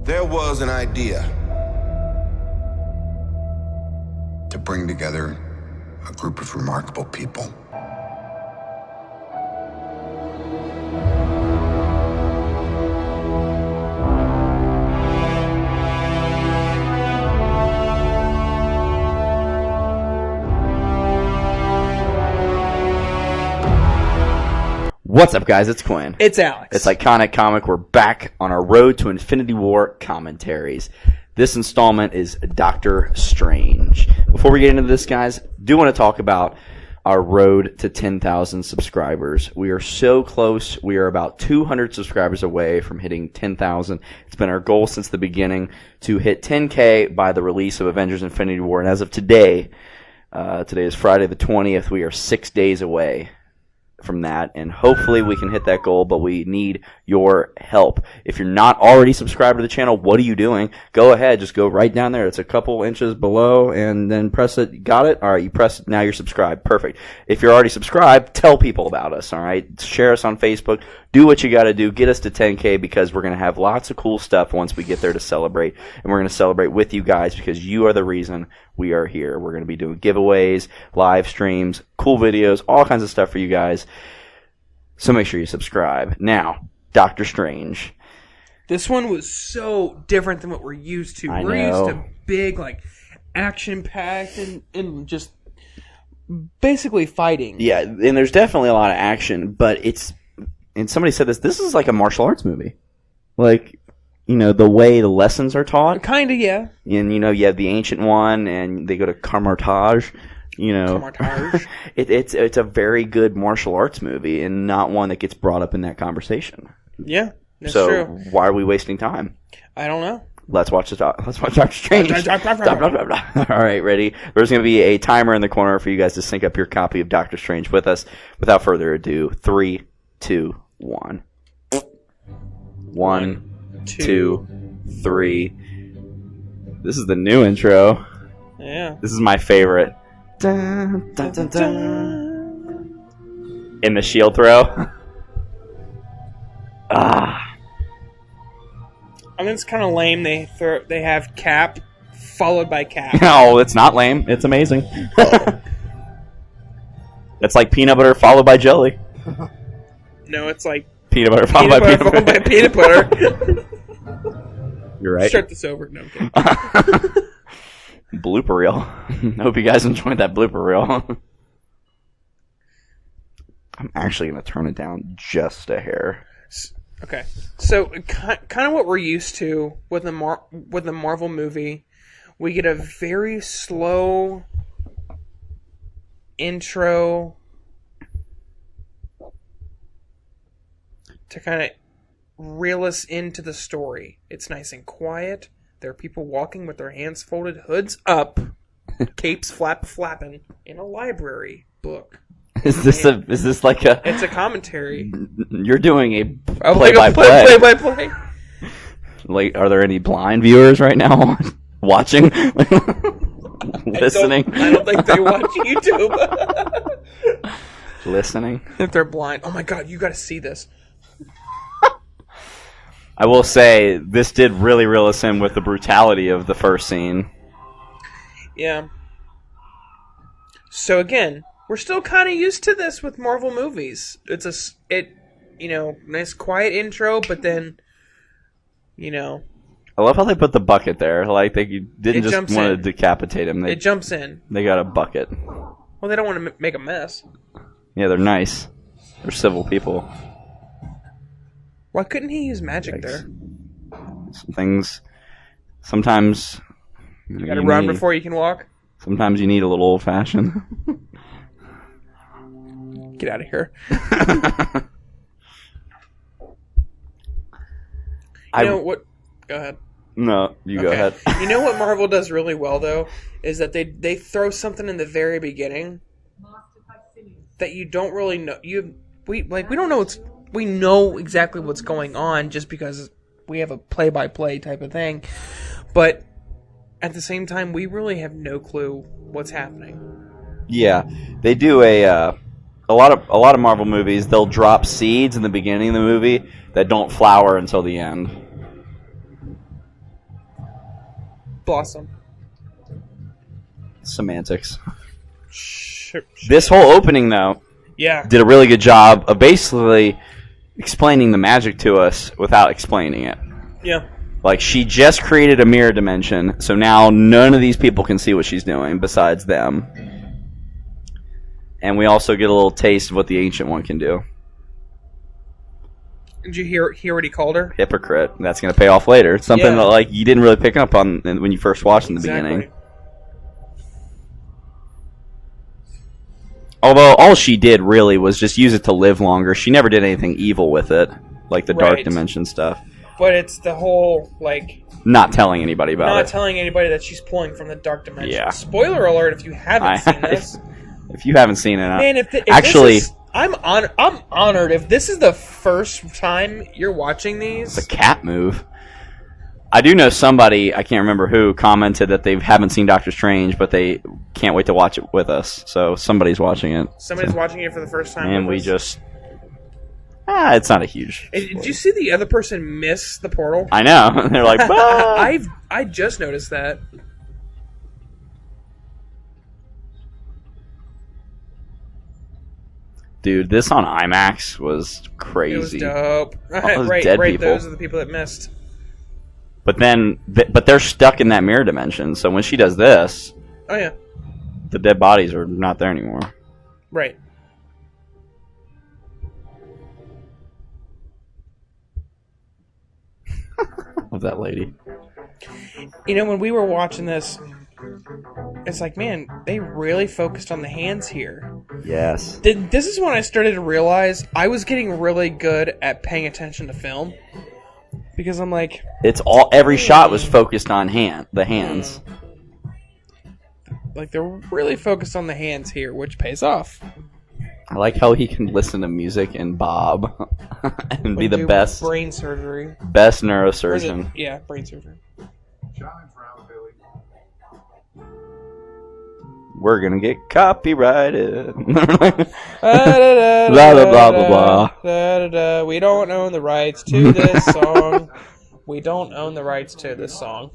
There was an idea to bring together a group of remarkable people. What's up, guys? It's Quinn. It's Alex. It's Iconic Comic. We're back on our road to Infinity War commentaries. This installment is Doctor Strange. Before we get into this, guys, do want to talk about our road to 10,000 subscribers. We are so close. We are about 200 subscribers away from hitting 10,000. It's been our goal since the beginning to hit 10K by the release of Avengers Infinity War. And as of today, today is Friday the 20th, we are 6 days away from that, and hopefully we can hit that goal, but we need your help. If you're not already subscribed to the channel, what are you doing? Go ahead, just go right down there. It's a couple inches below, and then press it. Got it? All right, you press it. Now you're subscribed. Perfect. If you're already subscribed, tell people about us, all right? Share us on Facebook. Do what you got to do. Get us to 10K, because we're going to have lots of cool stuff once we get there to celebrate, and we're going to celebrate with you guys because you are the reason we are here. We're going to be doing giveaways, live streams, cool videos, all kinds of stuff for you guys. So make sure you subscribe. Now, Doctor Strange. This one was so different than what we're used to. I We're know. used to big, action-packed and just basically fighting. Yeah, and there's definitely a lot of action, but it's, and somebody said this is like a martial arts movie. Like, you know, the way the lessons are taught. Kind of, yeah. And, you know, you have the ancient one, and they go to Kamar-Taj. You know, Kamar-Taj. it's a very good martial arts movie, and not one that gets brought up in that conversation. Yeah, that's so true. Why are we wasting time? I don't know. Let's watch Doctor Strange. All right, ready? There's going to be a timer in the corner for you guys to sync up your copy of Doctor Strange with us. Without further ado, 3, 2, 1. 1, 2, 3. This is the new intro. Yeah. This is my favorite. Dun, dun, dun, dun. In the shield throw. I mean, it's kind of lame. They have Cap followed by Cap. No, it's not lame. It's amazing. It's like peanut butter followed by jelly. No, it's like Peanut butter followed by peanut butter. You're right. Start this over. No, I'm kidding. Blooper reel. I hope you guys enjoyed that blooper reel. I'm actually going to turn it down just a hair. Okay, so kind of what we're used to with the Marvel movie, we get a very slow intro to kind of reel us into the story. It's nice and quiet. There are people walking with their hands folded, hoods up, capes flapping in a library book. Is this like a? It's a commentary. You're doing a play by play. Like, are there any blind viewers right now watching, listening? I don't think they watch YouTube. Listening. If they're blind, oh my god, you got to see this. I will say this did really reel us in with the brutality of the first scene. Yeah. So again, we're still kind of used to this with Marvel movies. It's nice quiet intro, but then, I love how they put the bucket there. Like, they didn't just want to decapitate him. It jumps in. They got a bucket. Well, they don't want to make a mess. Yeah, they're nice. They're civil people. Why couldn't he use magic there? Some things, sometimes you gotta run before you can walk. Sometimes you need a little old-fashioned. Get out of here. You know what? Go ahead. No, you go ahead. You know what Marvel does really well, though, is that they throw something in the very beginning that you don't really know. We don't know we know exactly what's going on just because we have a play-by-play type of thing, but at the same time, we really have no clue what's happening. Yeah, they do a lot of Marvel movies. They'll drop seeds in the beginning of the movie that don't flower until the end. Blossom. Semantics. Sure. This whole opening, though, Yeah. did a really good job of basically explaining the magic to us without explaining it. Yeah. Like, she just created a mirror dimension, so now none of these people can see what she's doing besides them. And we also get a little taste of what the Ancient One can do. Did you hear what he called her? Hypocrite. That's going to pay off later. It's something that, like, you didn't really pick up on when you first watched in the beginning. Although all she did really was just use it to live longer. She never did anything evil with it, like the dark dimension stuff. But it's the whole, like... Not telling anybody about it. Not telling anybody that she's pulling from the dark dimension. Yeah. Spoiler alert if you haven't seen this. If you haven't seen it... Man, if actually... this is, I'm honored. If this is the first time you're watching these... It's a cat move. I do know somebody, I can't remember who, commented that they haven't seen Doctor Strange, but they can't wait to watch it with us. So somebody's watching it. Somebody's watching it for the first time. And we just... it's not a huge... Did you see the other person miss the portal? I know. They're like, bah! I just noticed that. Dude, this on IMAX was crazy. It was dope. Those right, dead right. people. Those are the people that missed. But then, but they're stuck in that mirror dimension. So when she does this, Oh yeah, the dead bodies are not there anymore. right. Love that lady. You know, when we were watching this, it's like, man, they really focused on the hands here. Yes. This is when I started to realize I was getting really good at paying attention to film. Because I'm like... Every shot was focused on the hands. Like, they're really focused on the hands here, which pays off. I like how he can listen to music and bob and be the best brain surgery. Best neurosurgeon. Yeah, brain surgery. We're gonna get copyrighted. Blah blah blah blah blah. We don't own the rights to this song. We don't own the rights to this song.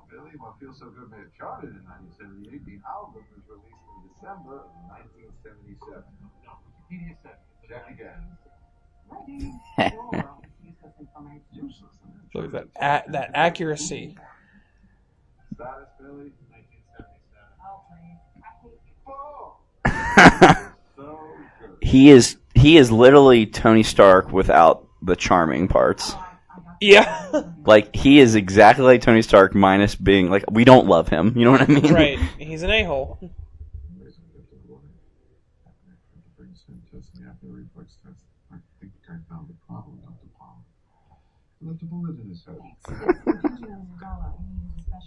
Billy, what feels so good made it charted in 1978. The album was released in December of 1977. Wikipedia said, check again. Look at that accuracy. Status, Billy, 1977. He is literally Tony Stark without the charming parts. Yeah. Like, he is exactly like Tony Stark minus being like, we don't love him. You know what I mean? Right. He's an a-hole.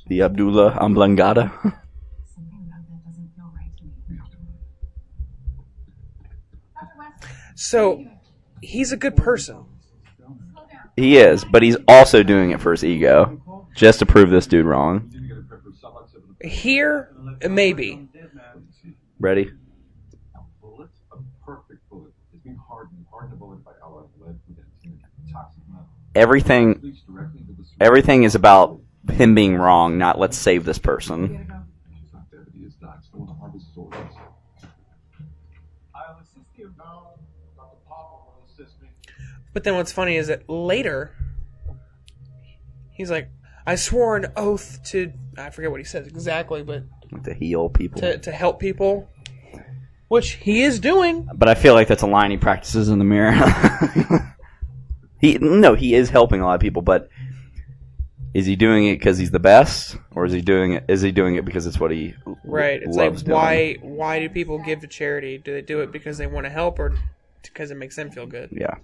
The Abdullah Amblangata. So, he's a good person. He is, but he's also doing it for his ego. Just to prove this dude wrong. Here, maybe. Ready? Everything is about him being wrong, not let's save this person. But then what's funny is that later, he's like, I swore an oath to... I forget what he says exactly, but... To heal people. To help people. Which he is doing. But I feel like that's a line he practices in the mirror. He is helping a lot of people, but is he doing it because he's the best, or is he doing it because it's what he right? It's loves like doing? why do people give to charity? Do they do it because they want to help, or because it makes them feel good? Yeah,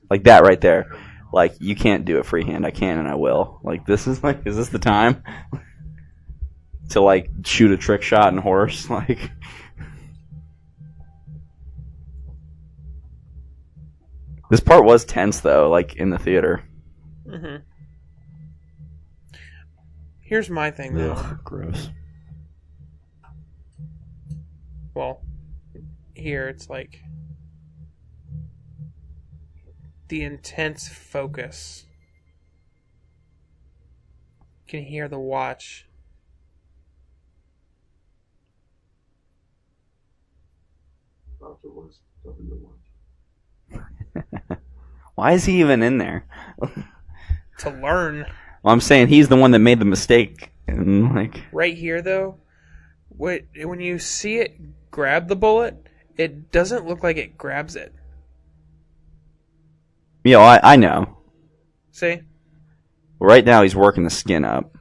like that right there. Like, you can't do it freehand. I can and I will. Like, this is like, is this the time to like shoot a trick shot in horse? Like. This part was tense, though, like, in the theater. Mm-hmm. Here's my thing, though. Ugh, gross. Well, here it's like the intense focus. can hear the watch. Dr. West, W1. Why is he even in there? To learn. Well, I'm saying he's the one that made the mistake. And like, Right here, though, when you see it grab the bullet, it doesn't look like it grabs it. you know, I know. See? Right now he's working the skin up.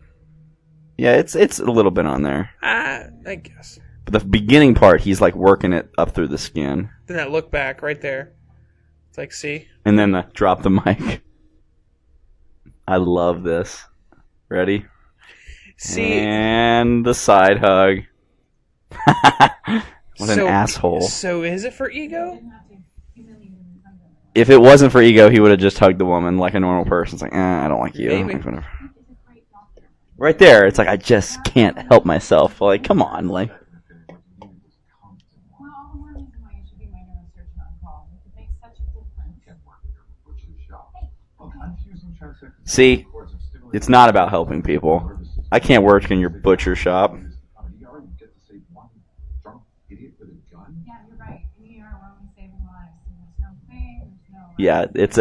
Yeah, it's a little bit on there. I guess. But the beginning part, he's like working it up through the skin. Then that look back right there. It's like, see? And then the drop the mic. I love this. Ready? See? And the side hug. What an asshole. So is it for ego? If it wasn't for ego, he would have just hugged the woman like a normal person. It's like, I don't like you. Maybe. Like, whatever. Right there, it's like, I just can't help myself. Like, come on. Like, Well, all the more reason why you should be my neurosurgeon on call. It could make such a difference. see, it's not about helping people. I can't work in your butcher shop. Yeah, you're right. We are only saving lives. And there's no pain, there's no... Yeah, it's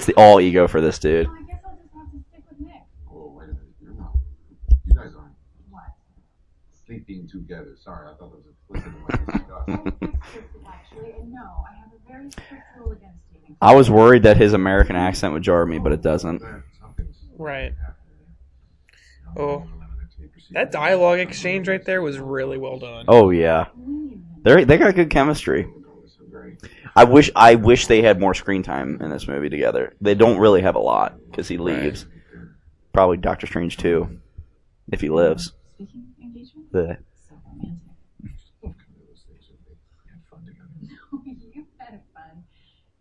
the all ego for this dude. Well, I guess I'll just have to stick with Nick. Oh, wait a minute. You're not. You guys aren't What? sleeping together. Sorry, I thought that was implicit in what you discussed. Actually, and no, I have a very strict rule against dating. I was worried that his American accent would jar me, but it doesn't. Right. Oh. That dialogue exchange right there was really well done. Oh yeah, they got good chemistry. I wish they had more screen time in this movie together. They don't really have a lot because he leaves. Probably Doctor Strange too, if he lives. Speaking engagement? The So romantic. No, you had fun.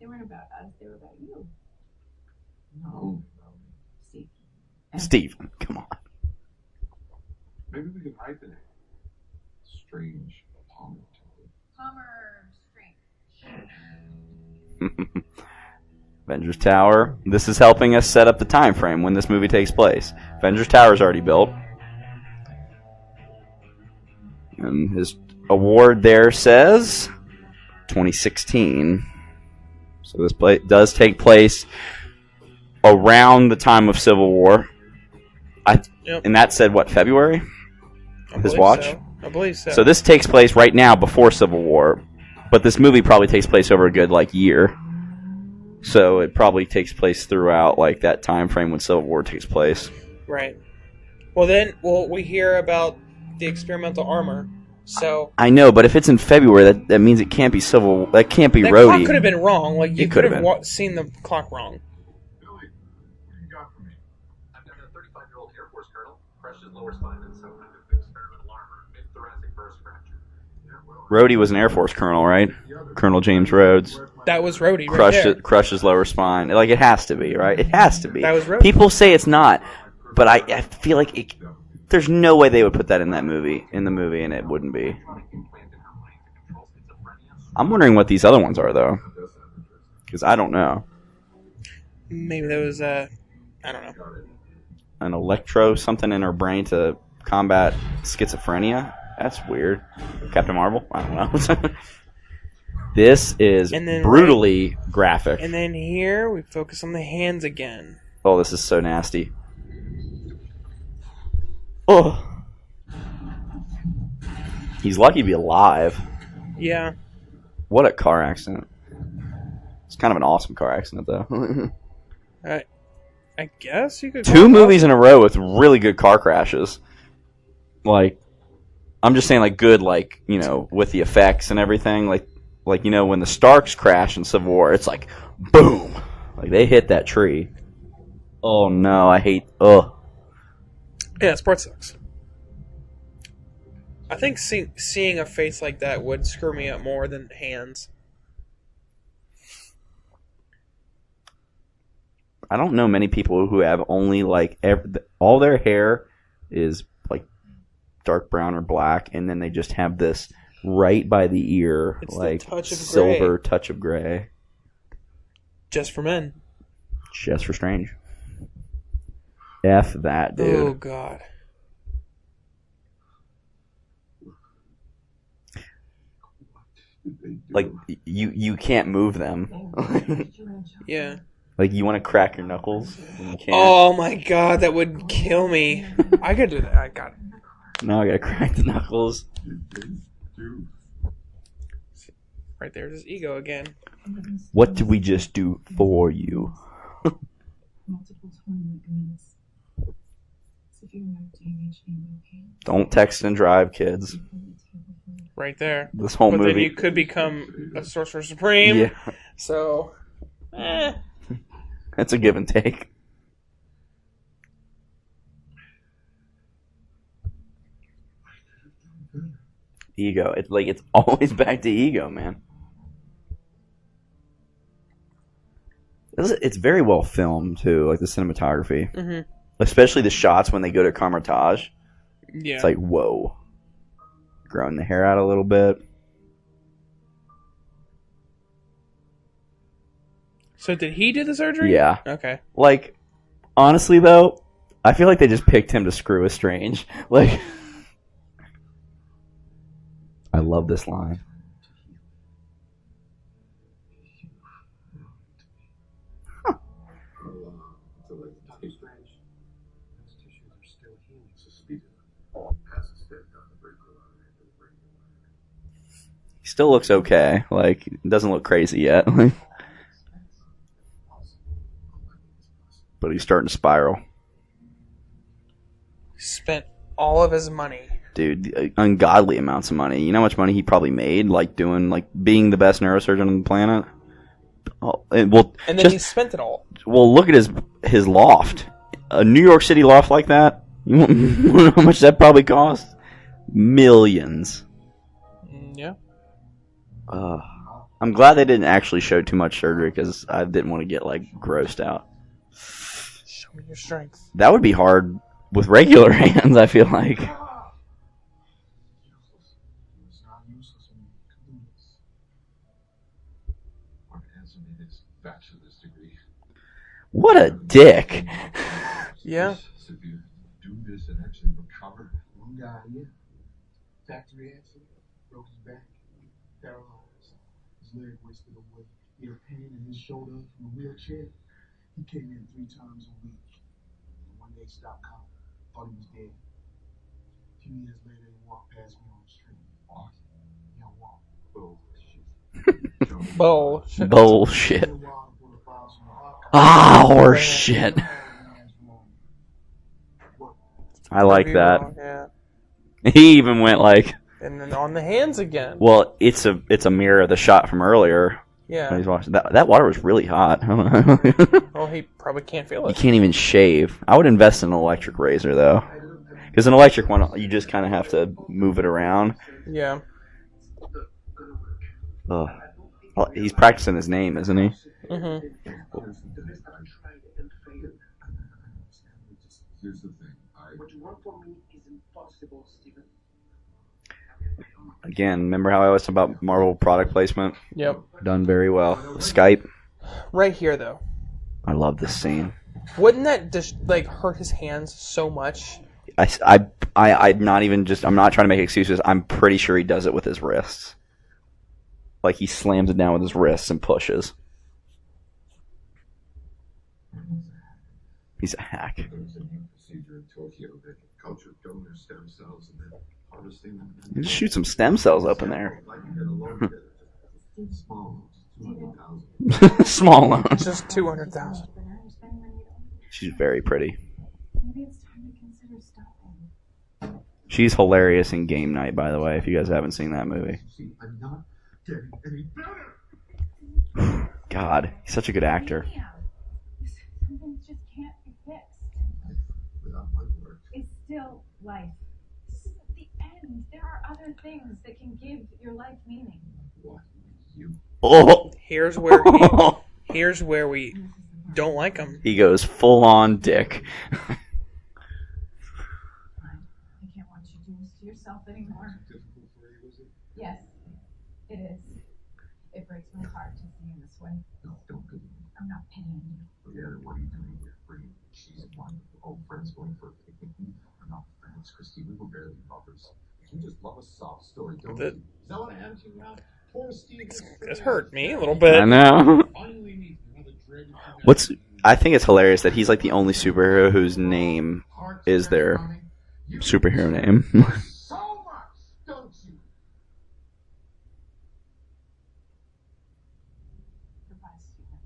They weren't about us, they were about you. No. Steve. Steve, come on. Maybe we can write the name. Strange Palmer. Kamar Strange. Avengers Tower. This is helping us set up the time frame when this movie takes place. Avengers Tower is already built. And his award there says 2016. So this does take place around the time of Civil War. Yep. And that said, what, February? His watch? So. I believe so. So this takes place right now before Civil War. But this movie probably takes place over a good, year. So it probably takes place throughout, that time frame when Civil War takes place. Right. Well, then we hear about the experimental armor. So I know, but if it's in February, that means it can't be that can't be that Rhodey. clock could have been wrong. You It could could have have been. seen the clock wrong. Billy, what do you got for me? I've got a 35-year-old Air Force colonel, crushed his lower spine in some kind of experimental armor, mid-thoracic burst fracture. Rhodey was an Air Force colonel, right? Colonel James Rhodes. That was Rhodey right there. Crushed his lower spine. It has to be, right? It has to be. That was Rhodey. People say it's not, but I feel like there's no way they would put that in the movie, and it wouldn't be. I'm wondering what these other ones are, though, because I don't know. Maybe there was I don't know. An electro something in her brain to combat schizophrenia. That's weird. Captain Marvel? I don't know. This is And then brutally graphic. And then here we focus on the hands again. Oh, this is so nasty. Oh. He's lucky to be alive. Yeah. What a car accident. It's kind of an awesome car accident, though. I guess you could. Two movies in a row with really good car crashes. I'm just saying, good, with the effects and everything. When the Starks crash in Civil War, it's boom. They hit that tree. Oh, no, I hate, Yeah, sports sucks. I think seeing a face like that would screw me up more than hands. I don't know many people who have only, all their hair is, dark brown or black, and then they just have this right by the ear, It's the touch of silver gray. touch of gray. Just for men. Just for Strange. F that, dude. Oh God. Like you can't move them. Yeah. Like you want to crack your knuckles, and you can't. Oh my God, that would kill me. I could do that. I got it. Now I gotta crack the knuckles. Right there's his ego again. What did we just do for you? Multiple tournament wins. So if you remember damage being okay, Don't text and drive, kids. Right there. This whole But movie. then you could become a Sorcerer Supreme. Yeah, So, that's a give and take. Ego. It's always back to ego, man. It's very well filmed too, like the cinematography, especially the shots when they go to Kamar-Taj. yeah. It's like whoa, growing the hair out a little bit. So did he do the surgery? Yeah. Okay. Like honestly though, I feel like they just picked him to screw with Strange. Like, I love this line. He still looks okay. Like, it doesn't look crazy yet. But he's starting to spiral. Spent all of his money. Dude, ungodly amounts of money. You know how much money he probably made, like being the best neurosurgeon on the planet? Oh, and And then he spent it all. Well, look at his loft. A New York City loft like that. You know how much that probably cost? Millions. Yeah. I'm glad they didn't actually show too much surgery because I didn't want to get like grossed out. Show me your strength. That would be hard with regular hands. I feel like. What a dick. Yeah. So if you do this and actually recover, one guy here, factory accident, broke his back, paralyzed, his leg wasted away. He had pain in his shoulder from a wheelchair. He came in 3 times a week. And one day stopped coming. Thought he was dead. A few years later, he walked past me on the street. Walk? Yeah, walk. Bullshit. Bullshit. Bullshit. Ah, horse shit. I like that. Yeah. He even went like, And then on the hands again. well, it's a mirror of the shot from earlier. Yeah. When he's watching. That water was really hot. Well, he probably can't feel You it. can't even shave. I would invest in an electric razor though, because an electric one you just kind of have to move it around. Yeah. Ugh. Well, he's practicing his name, isn't he? Mm-hmm. Here's the thing. What you want from me is impossible, Stephen. Again, remember how I was talking about Marvel product placement? Yep. Done very well. Skype. Right here, though. I love this scene. Wouldn't that just like hurt his hands so much? I'm not even just. I'm not trying to make excuses. I'm pretty sure he does it with his wrists. Like he slams it down with his wrists and pushes. He's a hack. There was a new procedure in Tokyo that cultured donor stem cells and then harvesting them. You just shoot some stem cells up in there. Like you get a loan together. Small, 200,000. Small loans. Just 200,000. She's very pretty. Maybe it's time to consider stopping. She's hilarious in Game Night, by the way, if you guys haven't seen that movie. See, I'm not getting any better. God, he's such a good actor. Some things just can't be fixed. Without my work. It's still life. This isn't the end. There are other things that can give your life meaning. What? You? Oh! Here's where we don't like him. He goes full on dick. I can't watch you do this to yourself anymore. Difficult for you, is it? Yes, it is. It breaks my heart to see you this way. No, don't do it. I'm not pitying you. Forget it. What are you doing here? Bringing cheese She's one of the old friends going for a picnic. We're not friends, Christy. We were barely lovers. You just love a sob story, don't you? Is that what I am to you now? Poor Steve. It hurt me a little bit. I know. Finally meet another dreaded I think it's hilarious that he's like the only superhero whose name is their superhero name. so much, don't you? Goodbye, Stephen.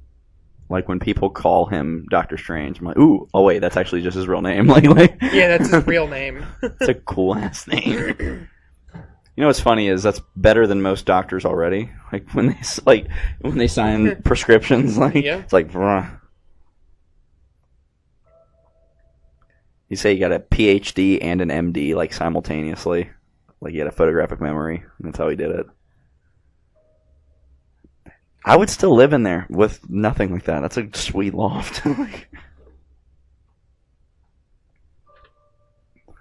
Like when people call him Doctor Strange, I'm like, ooh, oh wait, that's actually just his real name. Like, Yeah, that's his real name. it's a cool ass name. You know what's funny is that's better than most doctors already. Like when they sign prescriptions, like Yeah. it's like, bruh. You say you got a PhD and an MD like simultaneously, like you had a photographic memory. That's how he did it. I would still live in there with nothing like that. That's a sweet loft.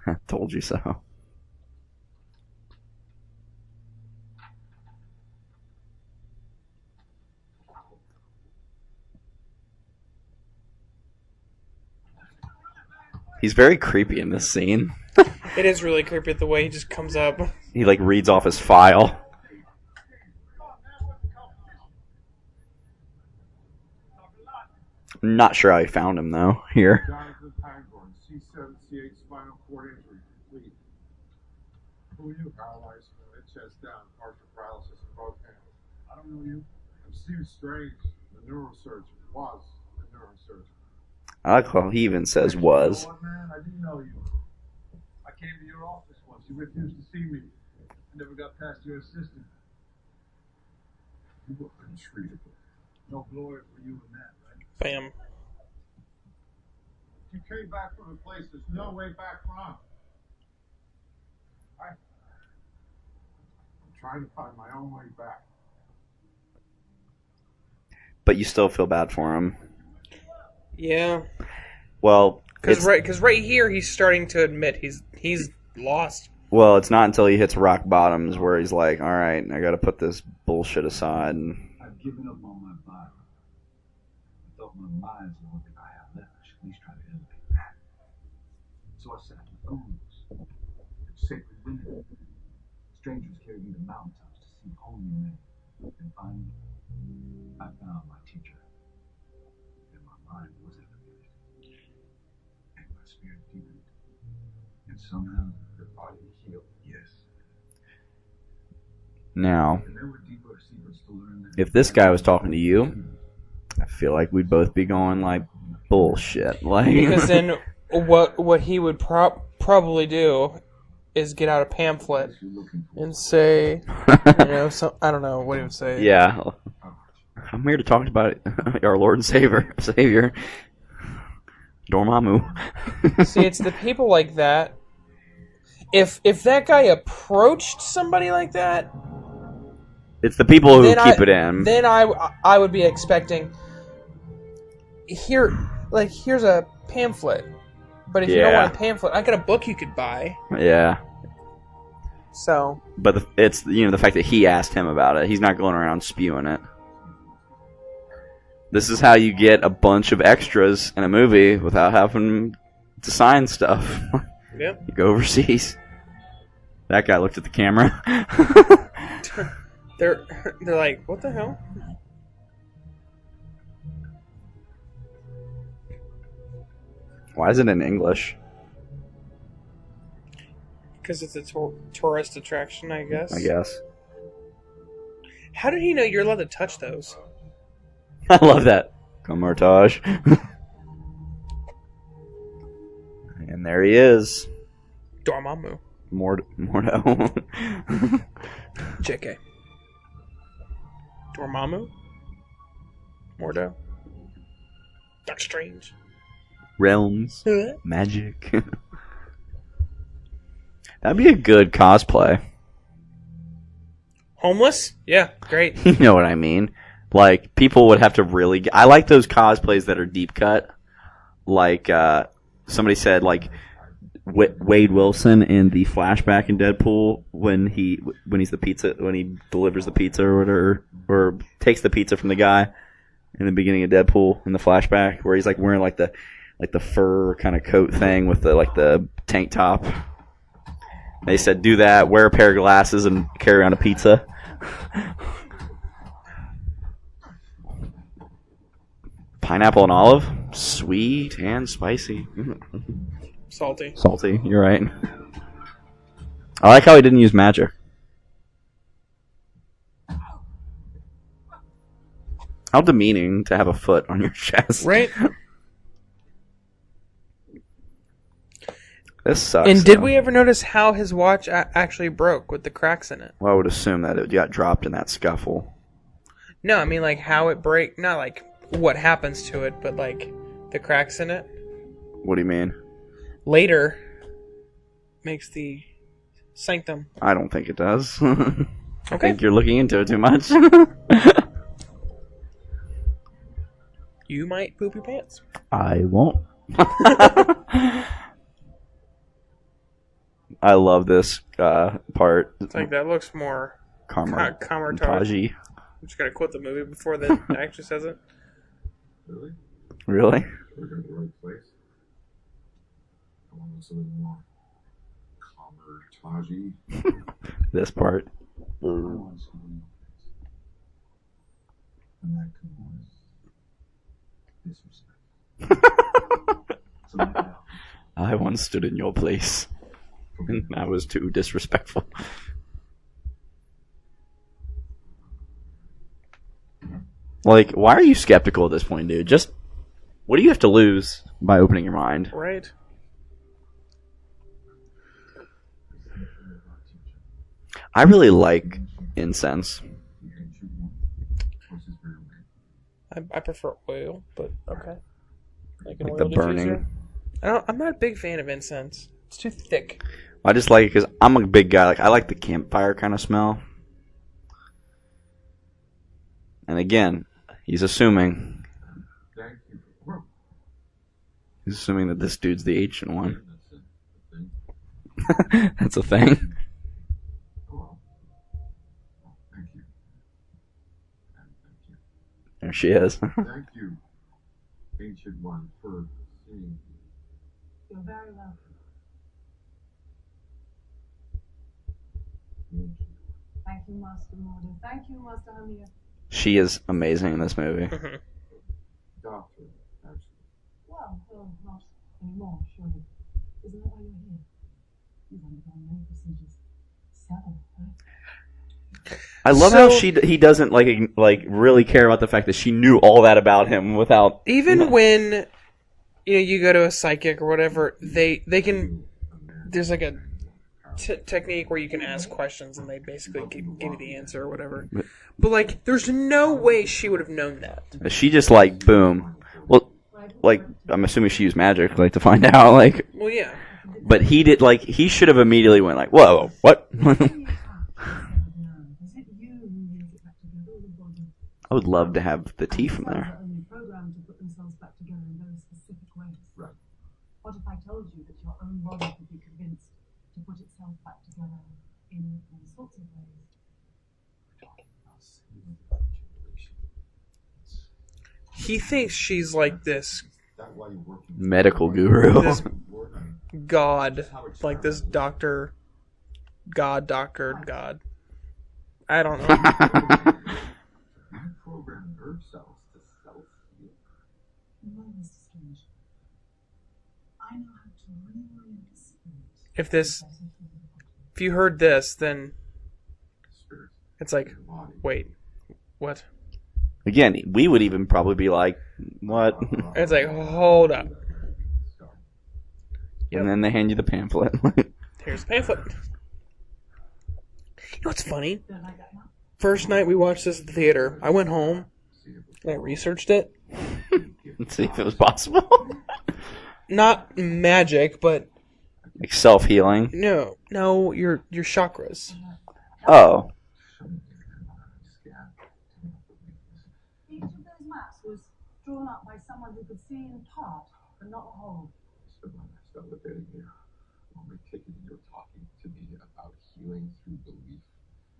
I told you so. He's very creepy in this scene. It is really creepy the way he just comes up. He like reads off his file. Not sure how he found him though. Here. Jonathan Pangborn, C7C8 spinal cord injury, complete. Who are you? Paralyzed, head chest down, partial paralysis in both hands. I don't know you. I'm Steve Strange, the neurosurgeon. Was the neurosurgeon. I like how he even says was. You know what, man? I do know you. I came to your office once. You refused to see me. I never got past your assistant. You were untreatable. No glory for you in that, right? Bam. You came back from a place there's no way back from. I'm trying to find my own way back. But you still feel bad for him. Yeah. Well, Because right here he's starting to admit he's lost. Well, it's not until he hits rock bottoms where he's like, all right, I got to put this bullshit aside. I've given up on my body. I thought my mind's the one thing I have left. I should at least try to elevate that. So I sat with gurus and sacred women. Strangers carried me to mountaintops to see holy men. And finally, I found my teacher. And my mind was elevated. And my spirit deepened. And somehow, Your body healed. yes. Now, And there were deeper secrets to learn. if this guy was talking to you, I feel like we'd both be going like, bullshit. Like, Because then what he would probably do is get out a pamphlet and say, I don't know what he would say. yeah, I'm here to talk about our Lord and Savior, Dormammu. See, it's the people like that. If that guy approached somebody like that, It's the people who then keep it in. Then I would be expecting here's a pamphlet. But if you don't Yeah. want a pamphlet, I got a book you could buy. Yeah, So but it's the fact that he asked him about it. He's not going around spewing it. This is how you get a bunch of extras in a movie without having to sign stuff. Yep. You go overseas. That guy looked at the camera. They're like, what the hell? Why is it in English? Because it's a tourist attraction, I guess. I guess. How did he know you're allowed to touch those? I love that. Kamar-Taj. And there he is. Dormammu. Mordo. JK. Dormammu? Mordo? Doctor Strange. Realms. Magic. That'd be a good cosplay. Homeless? Yeah, great. You know what I mean? Like, people would have to really... I like those cosplays that are deep cut. Like, somebody said, like, Wade Wilson in the flashback in Deadpool when he's the pizza... When he delivers the pizza or whatever, or takes the pizza from the guy in the beginning of Deadpool in the flashback, where he's, like, wearing, like, like the fur kind of coat thing with the tank top. They said do that, wear a pair of glasses, and carry on a pizza. Pineapple and olive, sweet and spicy. Salty. Salty, you're right. I like how he didn't use magic. How demeaning to have a foot on your chest. Right? This sucks. And did though. we ever notice how his watch actually broke with the cracks in it? Well, I would assume that it got dropped in that scuffle. No, I mean like how it break. Not like what happens to it, but like the cracks in it. What do you mean? Later makes the sanctum. I don't think it does. I Okay. think you're looking into it too much. You might poop your pants. I won't. I love this part. It's like that looks more Kamar-Taj. I'm just gonna quote the movie before the actor says it. Really? Really? We're going to the right place. I want to know something more. Kamar-Taj. This part. I want something else. And that comes disrespect. Something else. I once stood in your place. And I was too disrespectful. Like, why are you skeptical at this point, dude? Just, what do you have to lose by opening your mind? Right. I really like incense. I prefer oil, but okay. Like an Like oil the diffuser. burning. I'm not a big fan of incense. It's too thick. I just like it because I'm a big guy. Like, I like the campfire kind of smell. And again, he's assuming. Thank you for He's assuming that this dude's the ancient one. that's it. That's a thing. Oh, well. Thank you. And thank you. There she is. Thank you, Ancient One, for seeing. You're very welcome. Thank you, Master Morder. Thank you, Master Hamir. She is amazing in this movie. Doctor, actually. Well, not anymore, surely. Isn't that why you're here? You've undergone many procedures. 7, right? I love how he doesn't like really care about the fact that she knew all that about him without Even when you go to a psychic or whatever, they can. There's like a technique where you can ask questions and they basically give you the answer or whatever. But like, there's no way she would have known that. She just like boom. Well, like I'm assuming she used magic like to find out like. Well, yeah. But he did like he should have immediately went like whoa what. I would love to have the tea from there. Programmed to put themselves back together in very specific ways. Right. What if I told you that your own body could be convinced to put itself back together in all sorts of ways? He thinks she's like this Medical guru. this god, like this doctor, god. I don't know. You program nerve cells to self-heal. No, Mr. Strange. I know how to reorient the spirit. If you heard this, then Spirit it's like, in the body. wait, what? Again, we would even probably be like, what? It's like, hold up. And then they hand you the pamphlet. Here's the pamphlet. You know what's funny? First night we watched this at the theater, I went home and I researched it. Let's see if it was possible. Not magic, but Like self-healing. no, your chakras. Oh. Each of those maps was drawn up by someone who could see in part, but not the whole. So when I start with it here, I'll make taking you're talking to me about healing through belief.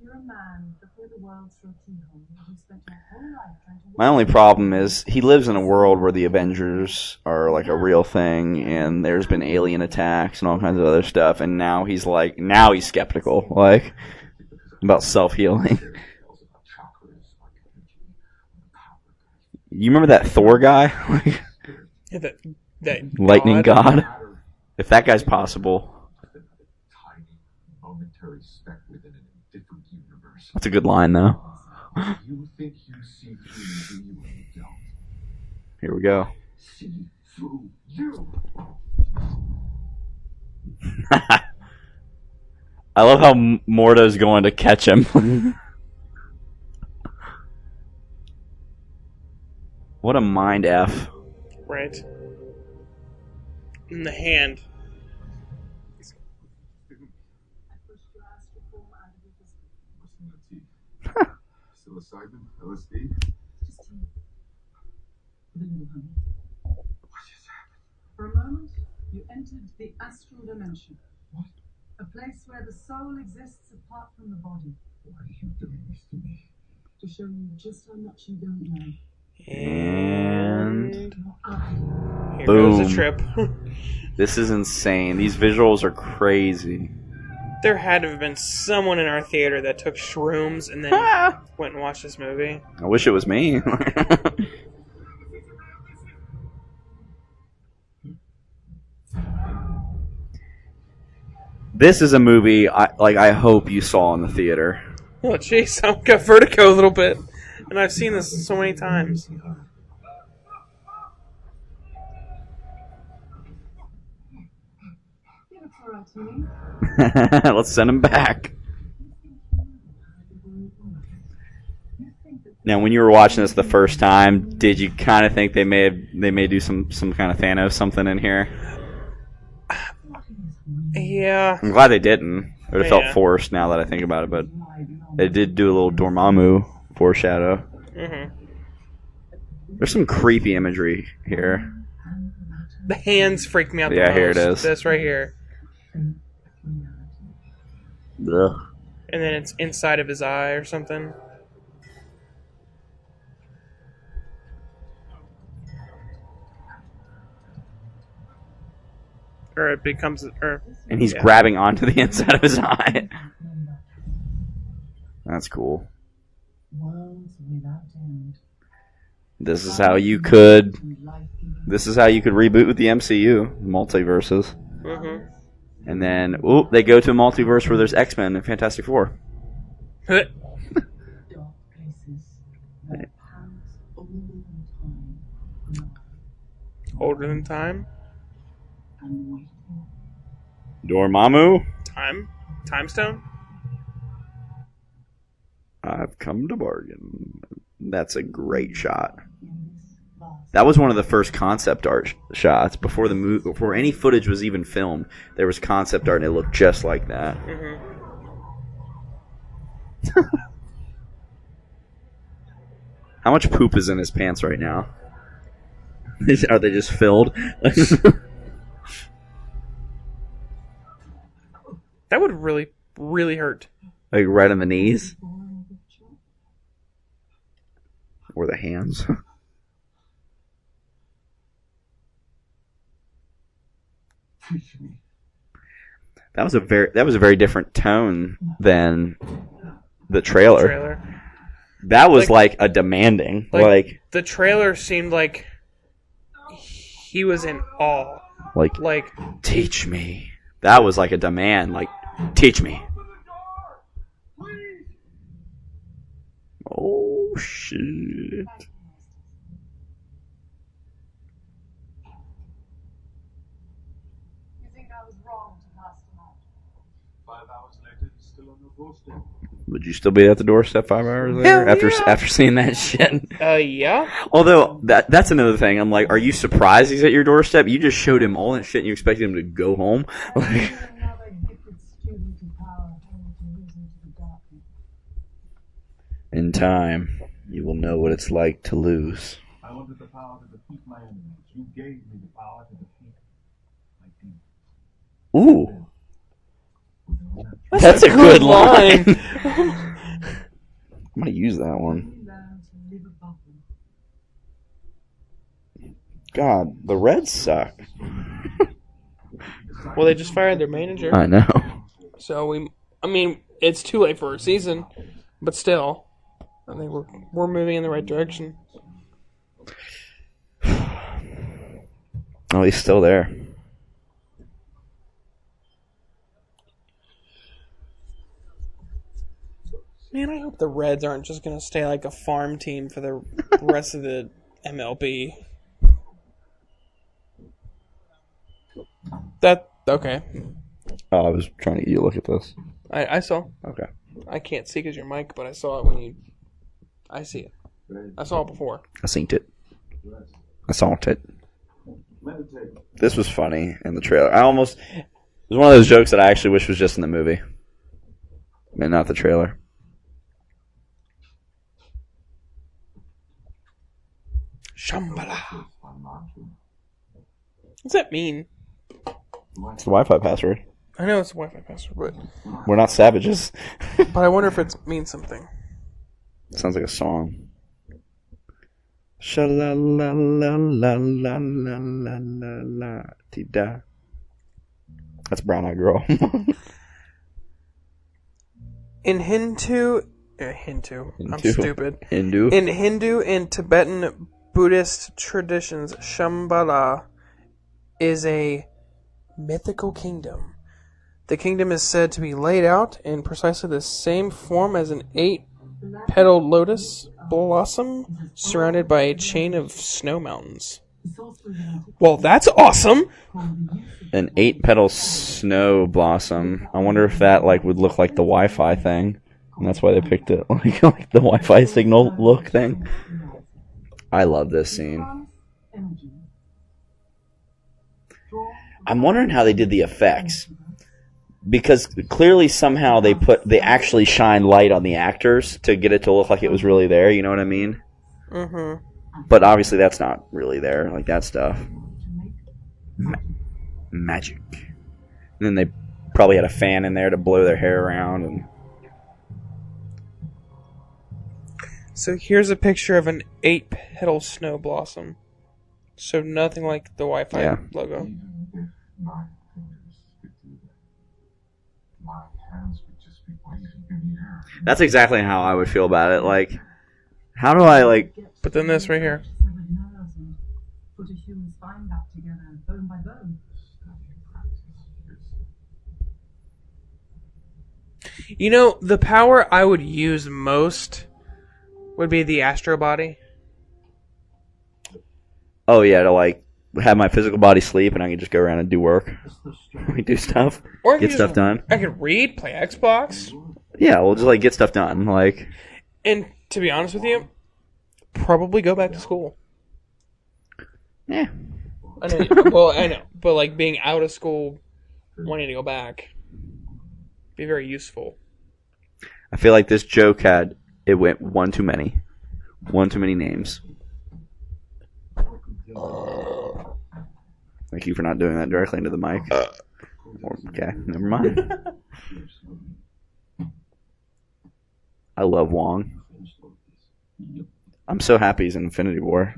You're a man before the world through a keyhole. You spent your whole life trying to. My only problem is he lives in a world where the Avengers are like a real thing, and there's been alien attacks and all kinds of other stuff, and now he's skeptical, like, about self-healing. You remember that Thor guy? Yeah, that Lightning God? If that guy's possible. Tiny, momentary speck within a different universe. That's a good line, though. You think you see through me, do you don't? Here we go. See through you. I love how Mordo's going to catch him. What a mind F. Right. In the hand. Psilocybin, LSD. Just tea. With a little honey. What just happened? For a moment, you entered the astral dimension. What? A place where the soul exists apart from the body. Why are you doing this to me? To show you just how much you don't know. And Here boom. goes the trip. This is insane. These visuals are crazy. There had to have been someone in our theater that took shrooms and then went and watched this movie. I wish it was me. This is a movie I hope you saw in the theater. Oh, jeez, I've got vertigo a little bit. And I've seen this so many times. You look alright to me. Let's send him back. Now, when you were watching this the first time, did you kind of think they may do some kind of Thanos something in here? Yeah. I'm glad they didn't. It would have felt Yeah. forced now that I think about it, but they did do a little Dormammu foreshadow. Mm-hmm. There's some creepy imagery here. The hands freak me out the most. Yeah, here it is. This right here. Ugh. And then it's inside of his eye or something. Or it becomes... And he's yeah. grabbing onto the inside of his eye. That's cool. Worlds without end. This is how you could reboot with the MCU, multiverses. Mm-hmm. And then, they go to a multiverse where there's X-Men and Fantastic Four. Dark places where powers older than time Older than time? and waiting. Dormammu, Time? Time stone? I've come to bargain. That's a great shot. In this vast That was one of the first concept art shots before the movie, before any footage was even filmed. There was concept art, and it looked just like that. Mm-hmm. How much poop is in his pants right now? Are they just filled? That would really, really hurt. Like right on the knees boring picture. or the hands? Teach me. That was a very different tone than the trailer. That was like a demanding, like the trailer seemed like he was in awe. Like teach me. That was like a demand, like teach me. Oh shit! You think I was wrong to cast him out? 5 hours later, he's still on your doorstep. Would you still be at the doorstep 5 hours later Hell yeah. after seeing that shit? yeah. Although that's another thing. I'm like, are you surprised he's at your doorstep? You just showed him all that shit, and you expected him to go home. Like, Another gifted student of power only to lose into the darkness. in time, you will know what it's like to lose. I wanted the power to defeat my enemies. You gave me the power to defeat my demons. Ooh, that's a good line. I'm gonna use that one. You learn to live above them. God, the Reds suck. Well, they just fired their manager. I know. So it's too late for a season, but still, I think we're moving in the right direction. Oh, he's still there. Man, I hope the Reds aren't just going to stay like a farm team for the rest of the MLB. Okay. Oh, I was trying to get you to look at this. I saw. Okay. I can't see because your mic, but I saw it when you. I see it. I saw it before. I synced it. I saw it. This was funny in the trailer. It was one of those jokes that I actually wish was just in the movie. And not the trailer. Shambhala. What's that mean? It's the Wi-Fi password. I know it's a Wi-Fi password, We're not savages. but I wonder if it means something. Sounds like a song. Sha-la-la-la-la-la-la-la-la-la-la-ti-da. That's Brown Eyed Girl. In Hindu, I'm stupid. Hindu. In Hindu and Tibetan Buddhist traditions, Shambhala is a mythical kingdom. The kingdom is said to be laid out in precisely the same form as an 8-petaled lotus blossom surrounded by a chain of snow mountains. Well, that's awesome! An 8-petal snow blossom. I wonder if that would look like the Wi-Fi thing. And that's why they picked it like the Wi-Fi signal look thing. I love this scene. I'm wondering how they did the effects. Because clearly somehow they actually shine light on the actors to get it to look like it was really there, you know what I mean? Mm-hmm. But obviously that's not really there, like that stuff. Magic. And then they probably had a fan in there to blow their hair around. And So here's a picture of an 8-petal snow blossom. So nothing like the Wi-Fi logo. My fingers could do that. My hands would just be waving in the air. that's exactly how I would feel about it. Like, how do I But then this right here. Put a human spine back together, bone by bone. You know, the power I would use most would be the Astral body. Oh yeah, to have my physical body sleep and I can just go around and do work. Do stuff. Or I could Get stuff done. I could read, play Xbox. Yeah, we'll just get stuff done. And to be honest with you, probably go back to school. Yeah. I know. I know. But being out of school, wanting to go back, be very useful. I feel like this joke went one too many. One too many names. Thank you for not doing that directly into the mic. Okay, never mind. I love Wong. I'm so happy he's in Infinity War.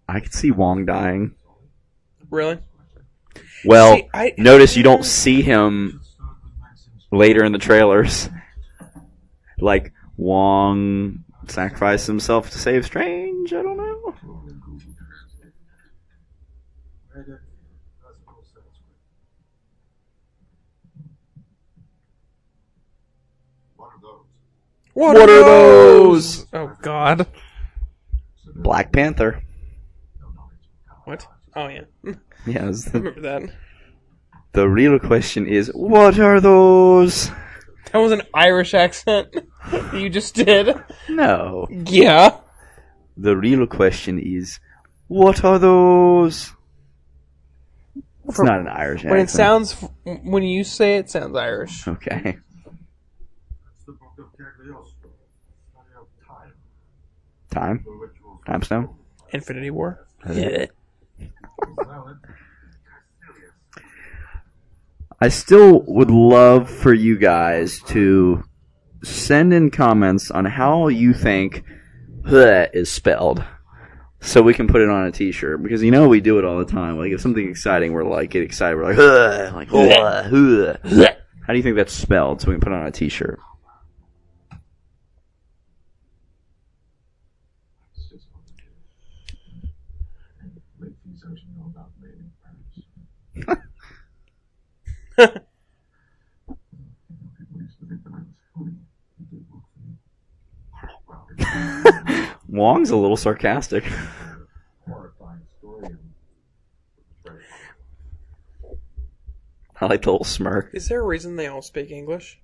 I could see Wong dying. Really? Well, notice you don't see him later in the trailers. Wong sacrificed himself to save Strange. I don't know. What are those? What are those? Oh, God. Black Panther. What? Oh, yeah. Yes. I remember that. The real question is, what are those? That was an Irish accent you just did. No. Yeah. The real question is, what are those? It's not an Irish accent. When you say it, sounds Irish. Okay. That's the book of Kaecilius. Study of time. Time? The rituals. Time stone? Infinity War. Yeah. Silent. I still would love for you guys to send in comments on how you think "huh" is spelled, so we can put it on a T-shirt. Because we do it all the time. Like if something exciting, we're like get excited. We're like "huh," like "huh, huh." How do you think that's spelled? So we can put it on a T-shirt. It's just make things as you know about men in Paris. People used to think that I was funny. It did work for me. Wong's a little sarcastic. Horrifying story. And I like the little smirk. Is there a reason they all speak English?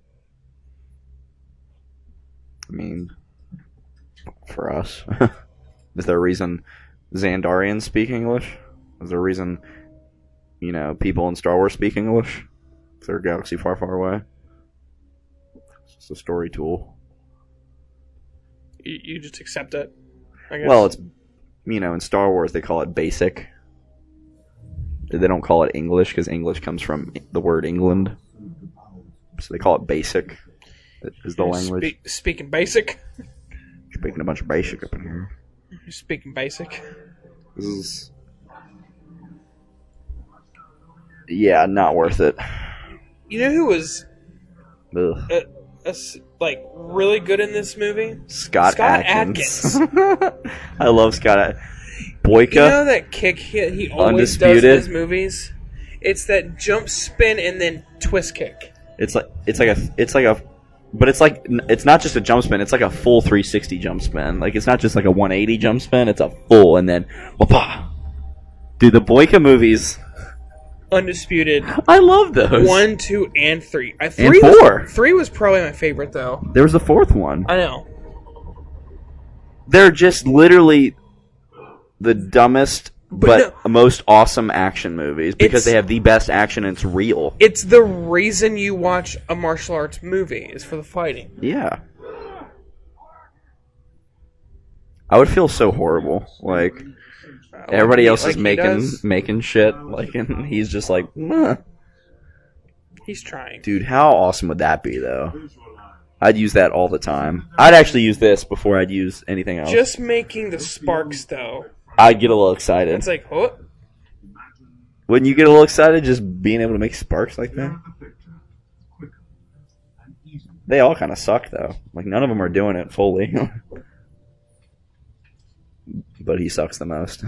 I mean, for us. Is there a reason Xandarians speak English? Is there a reason, people in Star Wars speak English? Is there a galaxy far, far away? It's just a story tool. You just accept it, I guess. Well, it's, in Star Wars they call it basic. They don't call it English because English comes from the word England. So they call it basic. Is the language. Speaking basic? Speaking a bunch of basic up in here. You're speaking basic. This is... Yeah, not worth it. You know who was Ugh. really good in this movie? Scott Adkins. I love Scott Boyka. You know that kick he always does in his movies? It's that jump spin and then twist kick. It's not just a jump spin, it's like a full 360 jump spin. Like it's not just like a 180 jump spin, it's a full and then whoopah. Dude, the Boyka movies, Undisputed. I love those. 1, 2, and 3. And 4. 3 was probably my favorite though. There was a 4th one. I know. They're just literally the dumbest but most awesome action movies because they have the best action and it's real. It's the reason you watch a martial arts movie is for the fighting. Yeah. I would feel so horrible. Like everybody else is making shit, like, and he's just like, meh. He's trying. Dude, how awesome would that be, though? I'd use that all the time. I'd actually use this before I'd use anything else. Just making the sparks, though. I'd get a little excited. It's like, oh. Wouldn't you get a little excited just being able to make sparks like that? They all kind of suck, though. Like, none of them are doing it fully. But he sucks the most.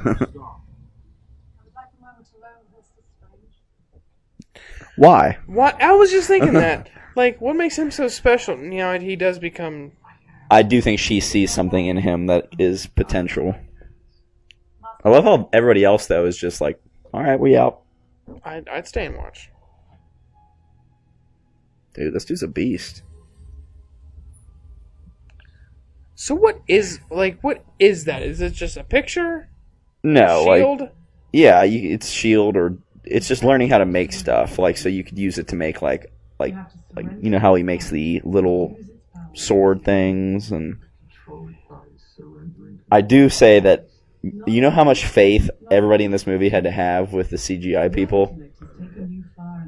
Why? What? I was just thinking that. Like, what makes him so special? He does become... I do think she sees something in him that is potential. I love how everybody else, though, is just like, alright, we out. I'd stay and watch. Dude, this dude's a beast. So what is that? Is it just a picture? No, shield? It's shield, or it's just learning how to make stuff. Like, so you could use it to make like how he makes the little sword things. And I do say that, how much faith everybody in this movie had to have with the CGI people.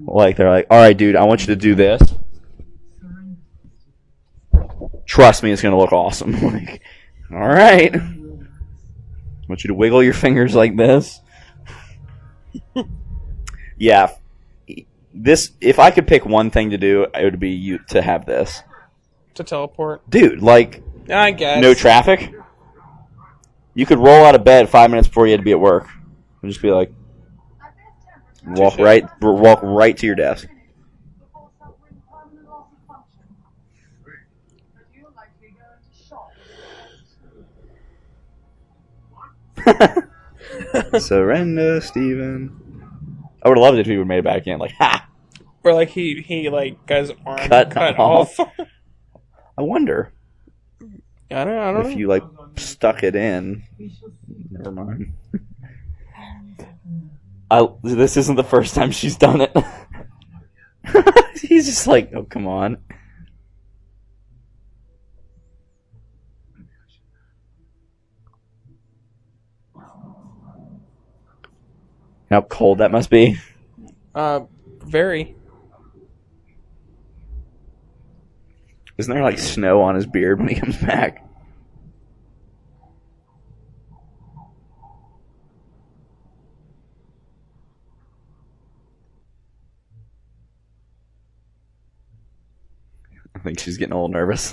Like, they're like, all right, dude, I want you to do this. Trust me, it's going to look awesome. Like, all right. I want you to wiggle your fingers like this. Yeah. If I could pick one thing to do, it would be to have this. To teleport? Dude, like, I guess. no traffic. You could roll out of bed 5 minutes before you had to be at work. And just be like, walk right to your desk. Surrender, Steven. I would have loved it if he would have made it back in. Like, ha! Or like he got his arm cut off. I wonder. I don't know. If you stuck it in. Never mind. This isn't the first time she's done it. He's just like, oh, come on. How cold that must be. Very. Isn't there like snow on his beard when he comes back? I think she's getting a little nervous.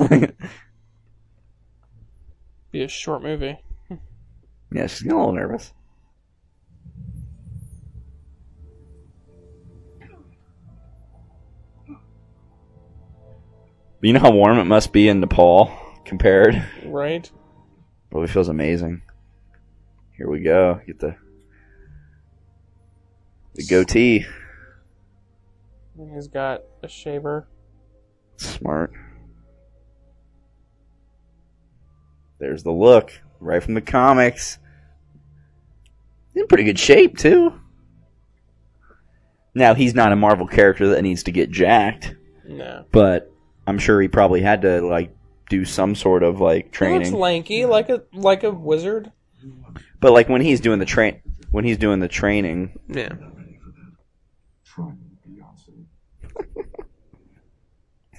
Be a short movie. Yeah, she's getting a little nervous. But you know how warm it must be in Nepal compared? Right. Probably feels amazing. Here we go. Get the goatee. He's got a shaver. Smart. There's the look. Right from the comics. In pretty good shape, too. Now, he's not a Marvel character that needs to get jacked. No. But I'm sure he probably had to, like, do some sort of, like, He training. looks lanky, like a wizard. But, like, when he's doing the training... Yeah. Trying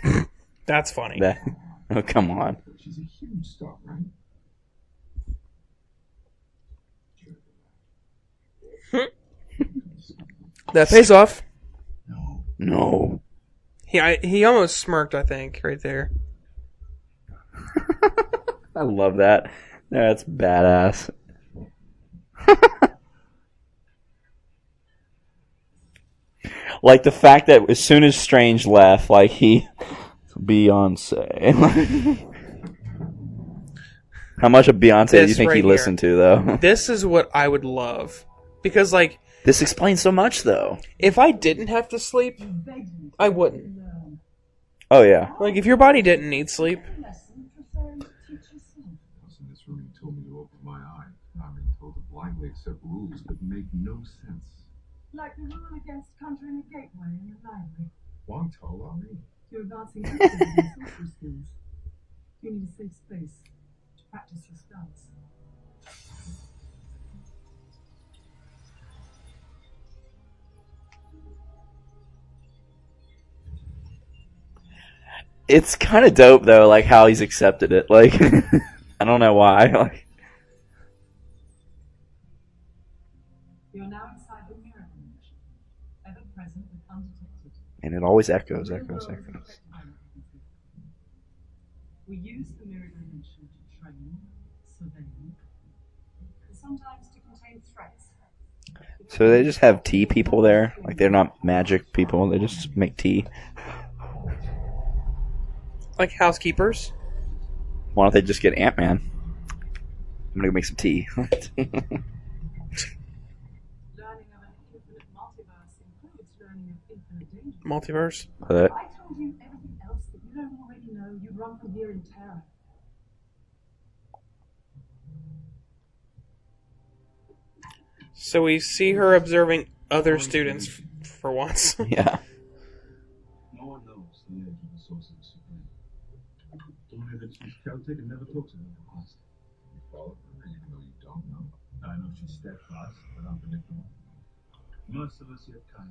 Beyonce. That's funny. Oh, come on. She's a huge star, right? That pays off. No. He almost smirked, I think, right there. I love that. That's badass. Like the fact that as soon as Strange left, like Beyonce. How much of Beyonce do you This think right he here. listened to, though? This is what I would love. Because, like, This explains so much, though. if I didn't have to sleep, I wouldn't. Oh, yeah. Like, if your body didn't need sleep, In this room, you told me to open my eye. I'm being told to blindly accept rules that make no sense. Like the rule against conjuring a gateway in the library. Wang Tao Lao Me. You're advancing wisdom and sorcery skills. You need a safe space to practice your spells. It's kind of dope, though, like, how he's accepted it. Like, I don't know why. Like, You're now inside the mirror dimension, ever present but undetected. and it always echoes. The world is affected by magnetism. We use the mirror dimension to train, survey, and sometimes to contain threats. So they just have tea people there? Like, they're not magic people. They just make tea. like housekeepers. Why don't they just get Ant-Man? I'm gonna go make some tea. Learning of an infinite multiverse includes learning of infinite danger. Multiverse. But If I told you everything else that you don't already know, you'd run from here in terror. So we see her observing other students for once. yeah. No one knows the age of the Sorcerer Supreme. Only that she's Celtic and never talks about the past. You follow her even though you don't know. I know she's steadfast but unpredictable. Merciless yet kind.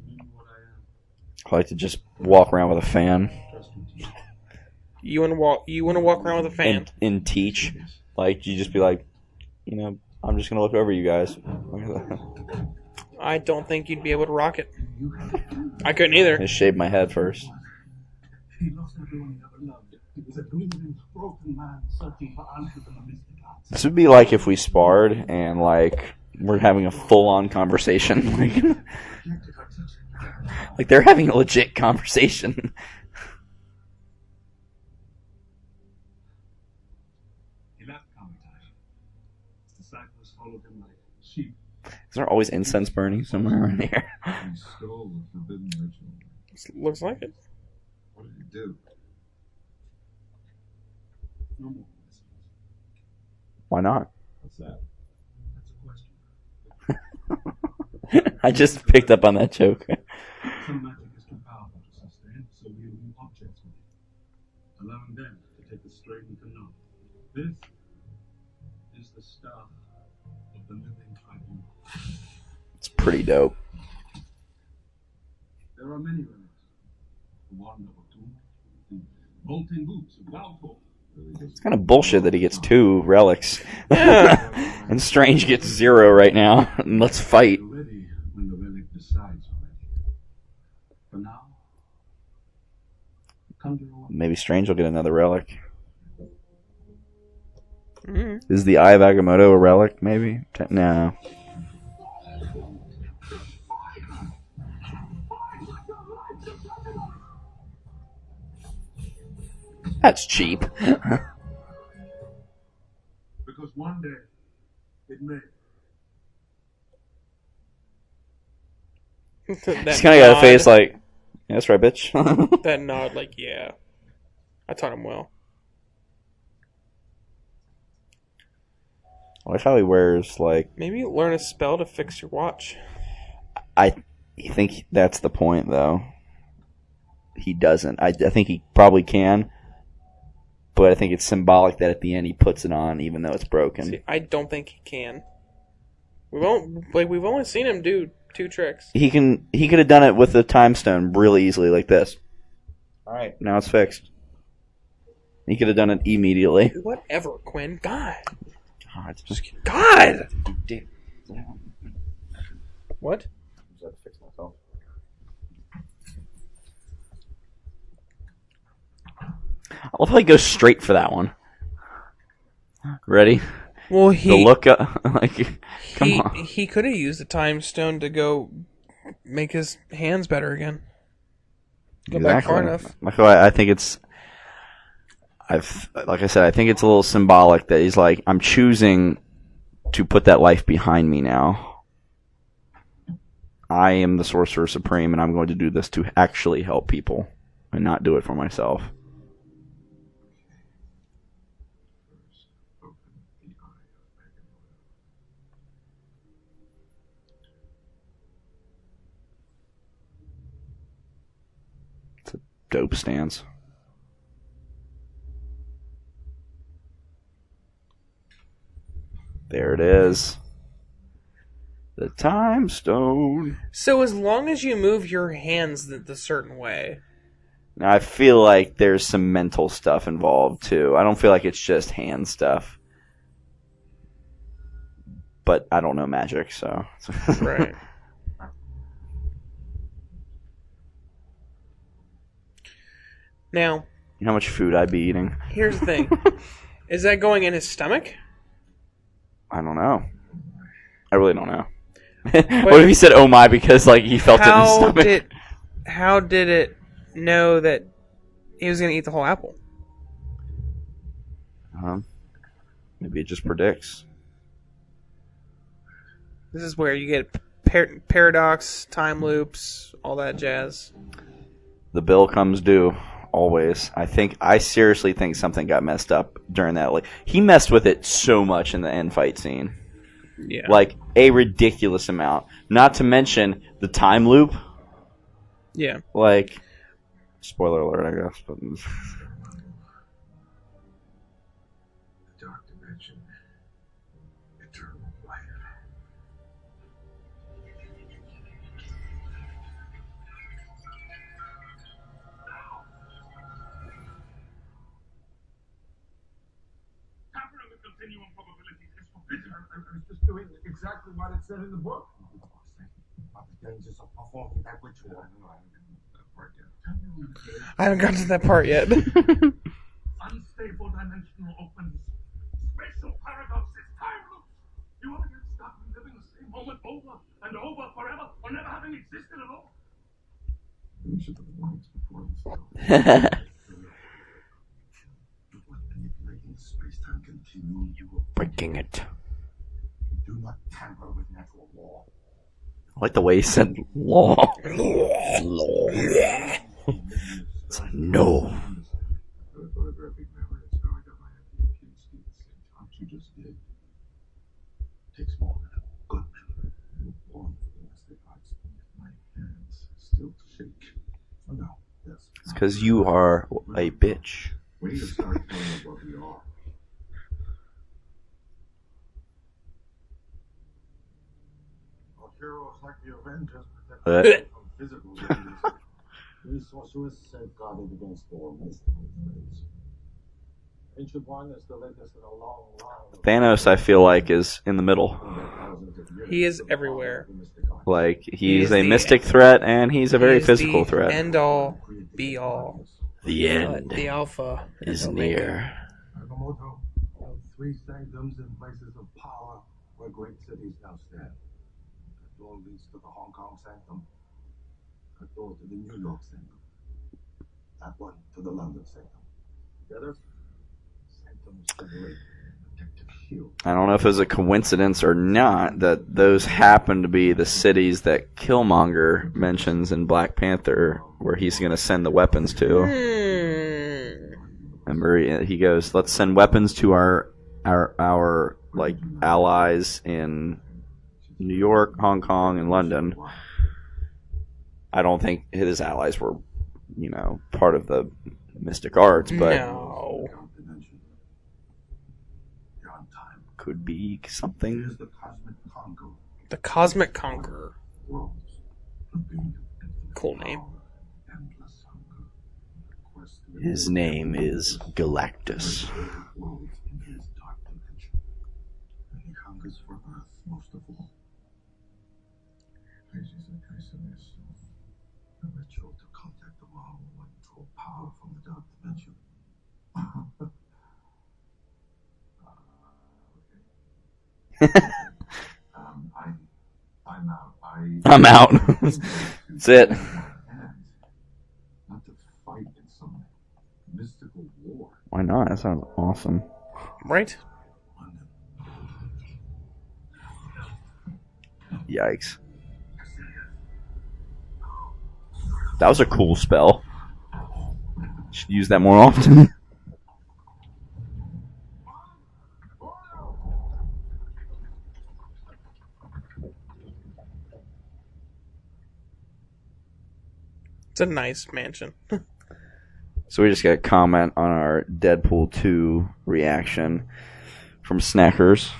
She knew what I am. I like to just walk around with a fan Trust me. You want to walk around with a fan. and teach. Like, you just be like, you know, I'm just gonna look over you guys. I don't think you'd be able to rock it. I couldn't either. Just shave my head first. He lost everyone he ever loved. He was a bleeding, broken man searching for answers in the mystic arts. This would be like if we sparred and like we're having a full-on conversation. Like they're having a legit conversation. He left Kamar-Taj. His disciples followed him like sheep. Is there always incense burning somewhere around here? He stole the forbidden ritual. Looks like it. What did he do? No more questions. Why not? What's that? That's a question. I just picked up on that joke. Some magic is too powerful to sustain, so we remove objects with it, allowing them to take the strain into know. This is the staff of the living tribunal. It's pretty dope. There are many relics. The one of a tomb, Bolting boots, Valpo. It's kind of bullshit that he gets 2 relics. Yeah. And Strange gets 0 right now. And let's fight. You're ready when the relic decides already. For now, conjure up. Maybe Strange will get another relic. Mm. Is the Eye of Agamotto a relic, maybe? No. That's cheap. Because one day, it may. He's kind of got a face like, yeah, that's right, bitch. That nod, like, yeah. I taught him well. I like how he wears, like... Maybe learn a spell to fix your watch. I think that's the point, though. He doesn't. I think he probably can. But I think it's symbolic that at the end he puts it on, even though it's broken. See, I don't think he can. We've only seen him do 2 tricks. He could have done it with the time stone really easily, like this. All right, now it's fixed. He could have done it immediately. Whatever, Quinn. God. Just God. What? I love how he goes straight for that one. Ready? Well, The look up, like, come on. He could have used the time stone to go make his hands better again. Go back far enough. I think it's. Like I said, I think it's a little symbolic that he's like, I'm choosing to put that life behind me now. I am the Sorcerer Supreme, and I'm going to do this to actually help people and not do it for myself. It's a dope stance. There it is. The time stone. So as long as you move your hands the certain way. Now I feel like there's some mental stuff involved too. I don't feel like it's just hand stuff. But I don't know magic, so. Right. Now. You know how much food I'd be eating? Here's the thing. Is that going in his stomach? I don't know. I really don't know. What if he said, "Oh my," because like he felt it in his stomach? How did it know that he was going to eat the whole apple? Maybe it just predicts. This is where you get paradox, time loops, all that jazz. The bill comes due. Always. I seriously think something got messed up during that. Like, he messed with it so much in the end fight scene. Yeah. Like, a ridiculous amount. Not to mention the time loop. Yeah. Like, spoiler alert, I guess. But Dark dimension. Eternal life. Tampering with continuum probabilities is forbidden. I was just doing exactly what it said in the book. About the dangers of performing that ritual. I haven't gotten to that part yet. Unstable dimensional opens. Spatial paradoxes, time loops. You want to get stuck in living the same moment over and over forever, or never having existed at all? We should have warned before this go. Manipulating space-time continuum, you will breaking it. Do not tamper with natural law. I like the way he said law. Law. It's like, no. You just did. Takes more than a good memory. One things that my hands still shake. Oh no, yes. It's because you are a bitch. We need to start telling us what we are. Well, heroes like the Avengers protect us from physical dangers. We sorcerers safeguarded against all mystical threats. Ancient One is the latest in a long line of Thanos, I feel like, is in the middle. thousands of years He is of the everywhere. power of the mystic arts. Like, He he's is a the- mystic threat, and he's a very He is physical the threat. End all, be all. The end The alpha is Omega. near. Agamotto held 3 sanctums in places of power where great cities now stand. That door leads to the Hong Kong sanctum. That door to the New York sanctum. That one to the London sanctum. Together, sanctums separate protective shield. I don't know if it was a coincidence or not that those happen to be the cities that Killmonger mentions in Black Panther, where he's going to send the weapons to. Remember, he goes, "Let's send weapons to our like allies in New York, Hong Kong, and London." I don't think his allies were, part of the mystic arts, but No. could be something. Here's the cosmic conqueror. The Cosmic Conqueror. Worlds. The being of infinite Cool name. power, endless hunger, quest to His name is Galactus. worlds in his dark dimension. And he hungers for Earth most of all. Confronting Kaecilius, a ritual to contact the Mahu and draw power from the dark dimension. I'm out. I'm out. That's it. Not to fight in some mystical war. Why not? That sounds awesome. Right? London. Yikes. That was a cool spell. Should use that more often. It's a nice mansion. So we just got a comment on our Deadpool 2 reaction from Snackers.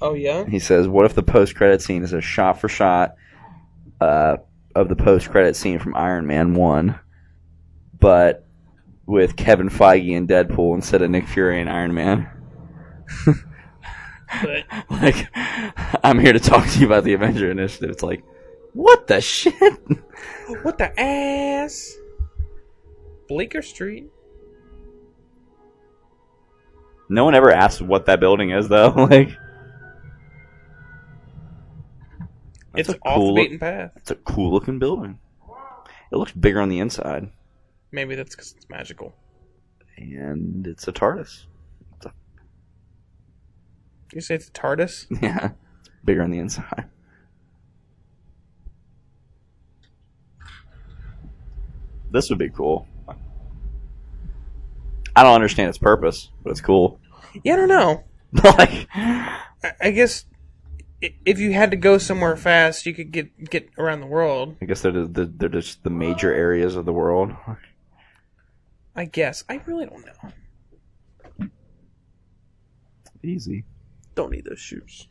Oh, yeah? He says, "What if the post-credit scene is a shot-for-shot of the post-credit scene from Iron Man 1, but with Kevin Feige and Deadpool instead of Nick Fury and Iron Man?" But Like, I'm here to talk to you about the Avenger Initiative. It's like, what the shit? what the ass? Bleecker Street. No one ever asked what that building is, though. Like, It's a off cool the beaten path. it's a cool looking building. It looks bigger on the inside, Maybe that's because it's magical. and it's a TARDIS. You say it's a TARDIS? Yeah, it's bigger on the inside. This would be cool. I don't understand its purpose, but it's cool. Yeah, I don't know. Like, I guess if you had to go somewhere fast, you could get around the world. I guess they're just the major areas of the world. I guess. I really don't know. Easy. Don't need those shoes.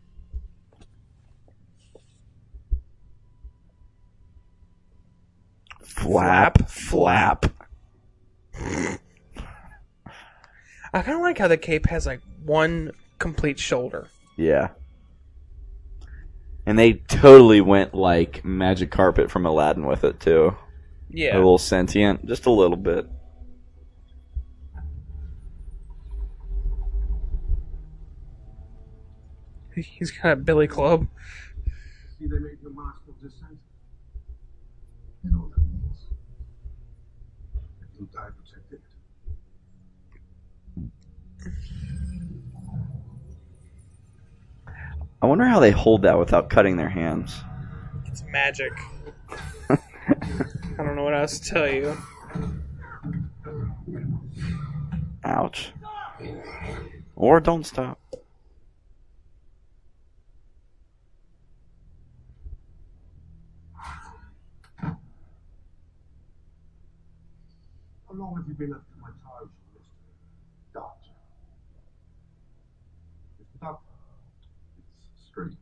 Flap. I kind of like how the cape has like one complete shoulder. Yeah. And they totally went like magic carpet from Aladdin with it too. Yeah. A little sentient, just a little bit. He's got a billy club. See, they made your master descent. You know what that means. If you die protected. I wonder how they hold that without cutting their hands. It's magic. I don't know what else to tell you. Ouch. Or don't stop. How long have you been at Kamar-Taj, Mr. Doctor? Mr. Doctor? It's strange.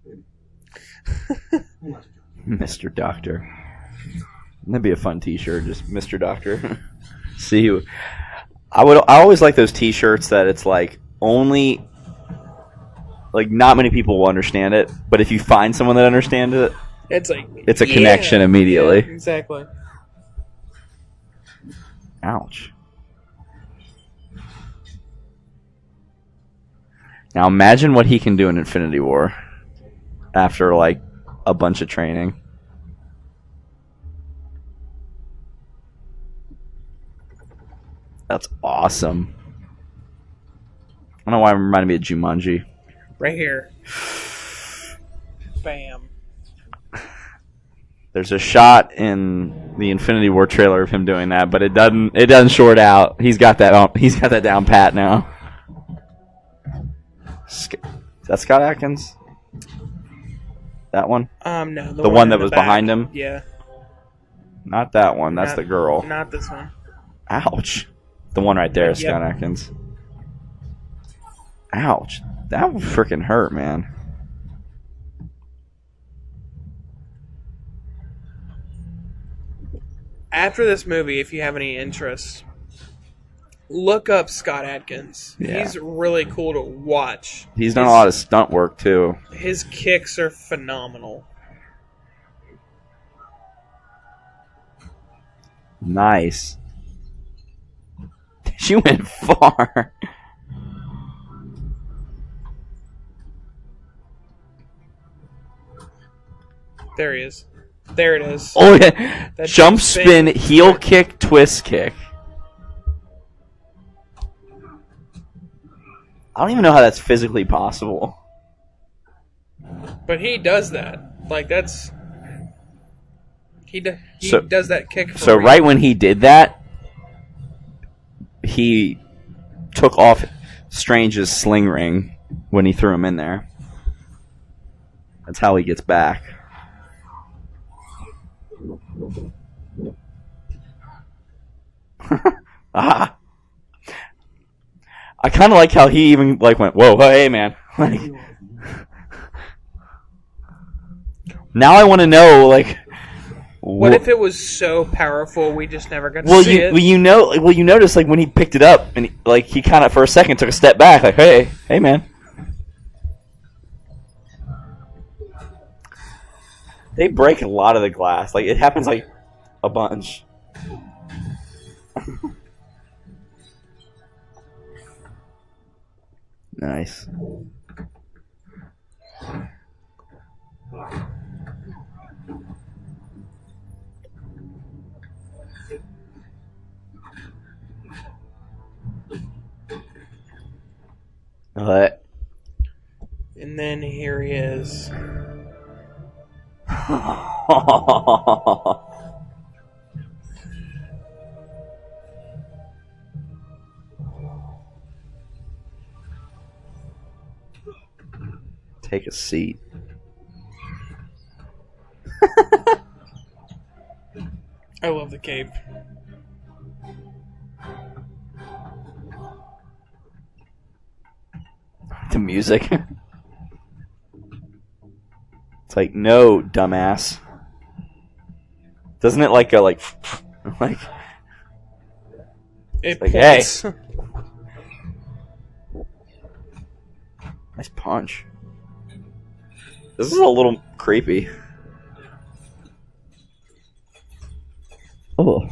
Maybe. Who asked you? Mr. Doctor. That'd be a fun T-shirt, just Mr. Doctor. See you. I always like those T-shirts that it's like only, like not many people will understand it, but if you find someone that understands it, It's like it's a connection immediately. Yeah, exactly. Ouch. Now imagine what he can do in Infinity War after like a bunch of training. That's awesome. I don't know why it reminded me of Jumanji. Right here. Bam. There's a shot in the Infinity War trailer of him doing that, but it doesn't short out. He's got that down pat now. Is that Scott Adkins? That one? No. The one that was behind him? Yeah. Not that one. That's the girl. Not this one. Ouch. The one right there is Yep. Scott Adkins. Ouch. That would freaking hurt, man. After this movie, if you have any interest, look up Scott Adkins. Yeah. He's really cool to watch. He's done a lot of stunt work, too. His kicks are phenomenal. Nice. She went far. There he is. There it is. Oh, yeah. That Jump spin, heel kick, twist kick. I don't even know how that's physically possible. But he does that. Like, that's... He So- does that kick for So real. right when he did that, he took off Strange's sling ring when he threw him in there. That's how he gets back. Ah. I kind of like how he even like went, "Whoa, hey man!" Like, now I want to know, like, What if it was so powerful we just never got to well, see it? you notice like when he picked it up and he kind of for a second took a step back, like, "Hey man." They break a lot of the glass. Like, it happens like a bunch. Nice. What? And then here he is. Take a seat. I love the cape. The music. It's like, no, dumbass. Doesn't it like go like like It like, points. hey. Nice punch. This is a little creepy. Oh.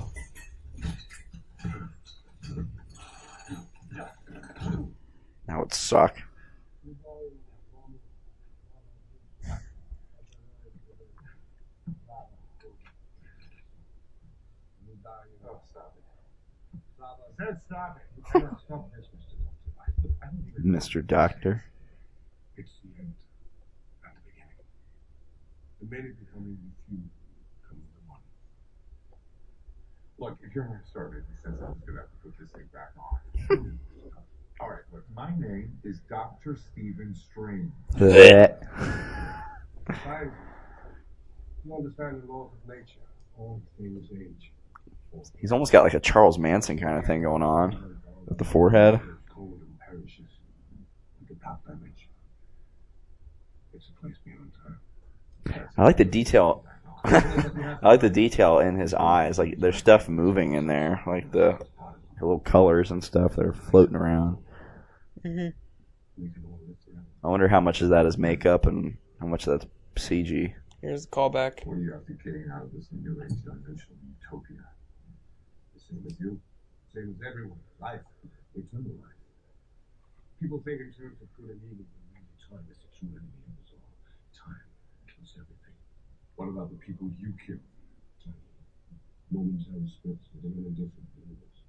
That would suck. Mr. Doctor. It's the end at the beginning. The many becoming the few becoming the one. Look, if you're going to start making sense, I'm just going to have to put this thing back on. All right, look, my name is Dr. Stephen Strange. Blech. You understand the laws of nature. All things age. He's almost got like a Charles Manson kind of thing going on with the forehead. Cold and perishes. Like a top image. It's a place beyond time. I like the detail I like the detail in his eyes. Like there's stuff moving in there, like the little colors and stuff that are floating around. Mhm. I wonder how much of that is makeup and how much of that's CG. Here's the callback. What are you after getting out of this new age dimensional utopia? The same as you, same as everyone. Life, eternal life. People think in terms of good and evil, and time is the true enemy of us all. Time kills everything. What about the people you kill? Momentary splits within an indifferent universe.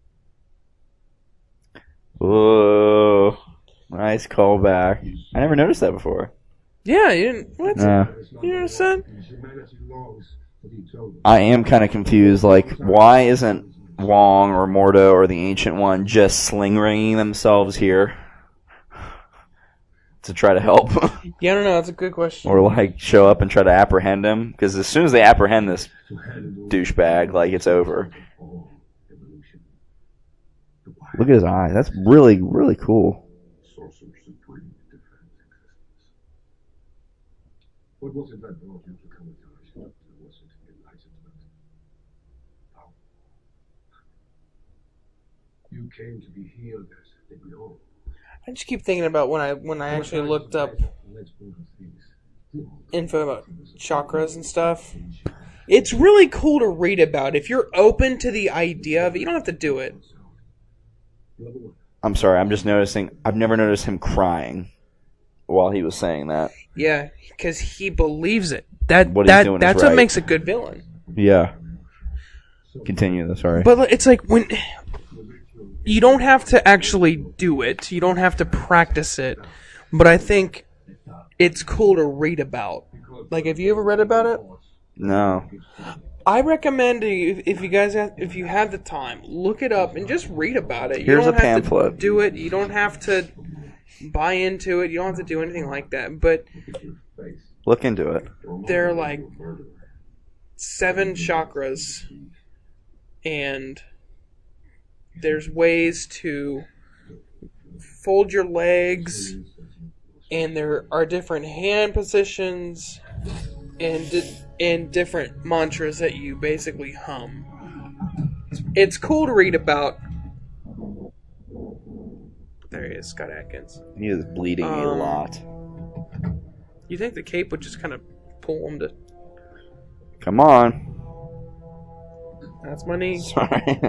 Whoa, nice callback. I never noticed that before. Yeah, you didn't. What? No. You understand? Humanity longs for the eternal. I am kind of confused. Like, why isn't Wong or Mordo or the Ancient One just sling ringing themselves here to try to help? Yeah, I don't know. That's a good question. Or, like, show up and try to apprehend him? Because as soon as they apprehend this douchebag, like, it's over. Look at his eyes. That's really, really cool. Sorcerer supreme defends existence. What was it that brought you to Kamar-Taj? Was it enlightenment? Power? You came to be healed as they belong. I just keep thinking about when I actually looked up info about chakras and stuff. It's really cool to read about. If you're open to the idea of it, you don't have to do it. I'm sorry, I'm just noticing. I've never noticed him crying while he was saying that. Yeah, because he believes it. That's What he's doing is what right. makes a good villain. Yeah. Continue, though, sorry. But it's like when you don't have to actually do it. You don't have to practice it. But I think it's cool to read about. Like, have you ever read about it? No. I recommend if you have the time, look it up and just read about it. You Here's don't a have to pamphlet. do it. You don't have to buy into it. You don't have to do anything like that. But Look into it. there are like 7 chakras, and there's ways to fold your legs, and there are different hand positions and different mantras that you basically hum. It's cool to read about. There he is, Scott Atkins. He is bleeding a lot. You think the cape would just kind of pull him to... Come on. That's my knee. Sorry.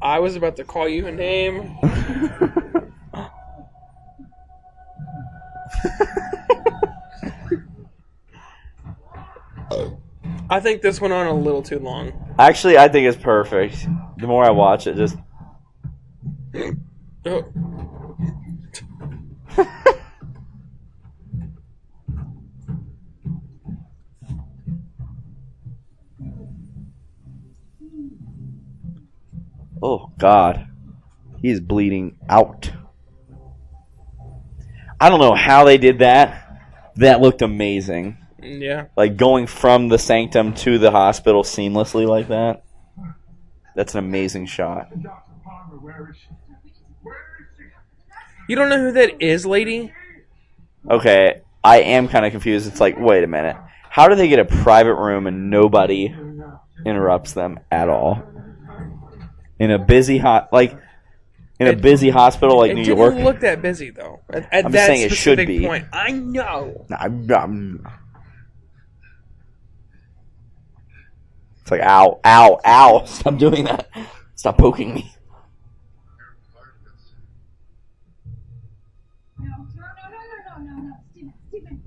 I was about to call you a name. I think this went on a little too long. Actually, I think it's perfect. The more I watch it, just... Oh. Oh, God. He's bleeding out. I don't know how they did that. That looked amazing. Yeah. Like, going from the sanctum to the hospital seamlessly like that. That's an amazing shot. You don't know who that is, lady? Okay, I am kind of confused. It's like, wait a minute. How do they get a private room and nobody interrupts them at all? In a busy busy hospital like New York? It didn't look that busy, though. At I'm that just saying it should specific be. point. I know. It's like, ow, ow, ow. Stop doing that. Stop poking me. No, Stephen.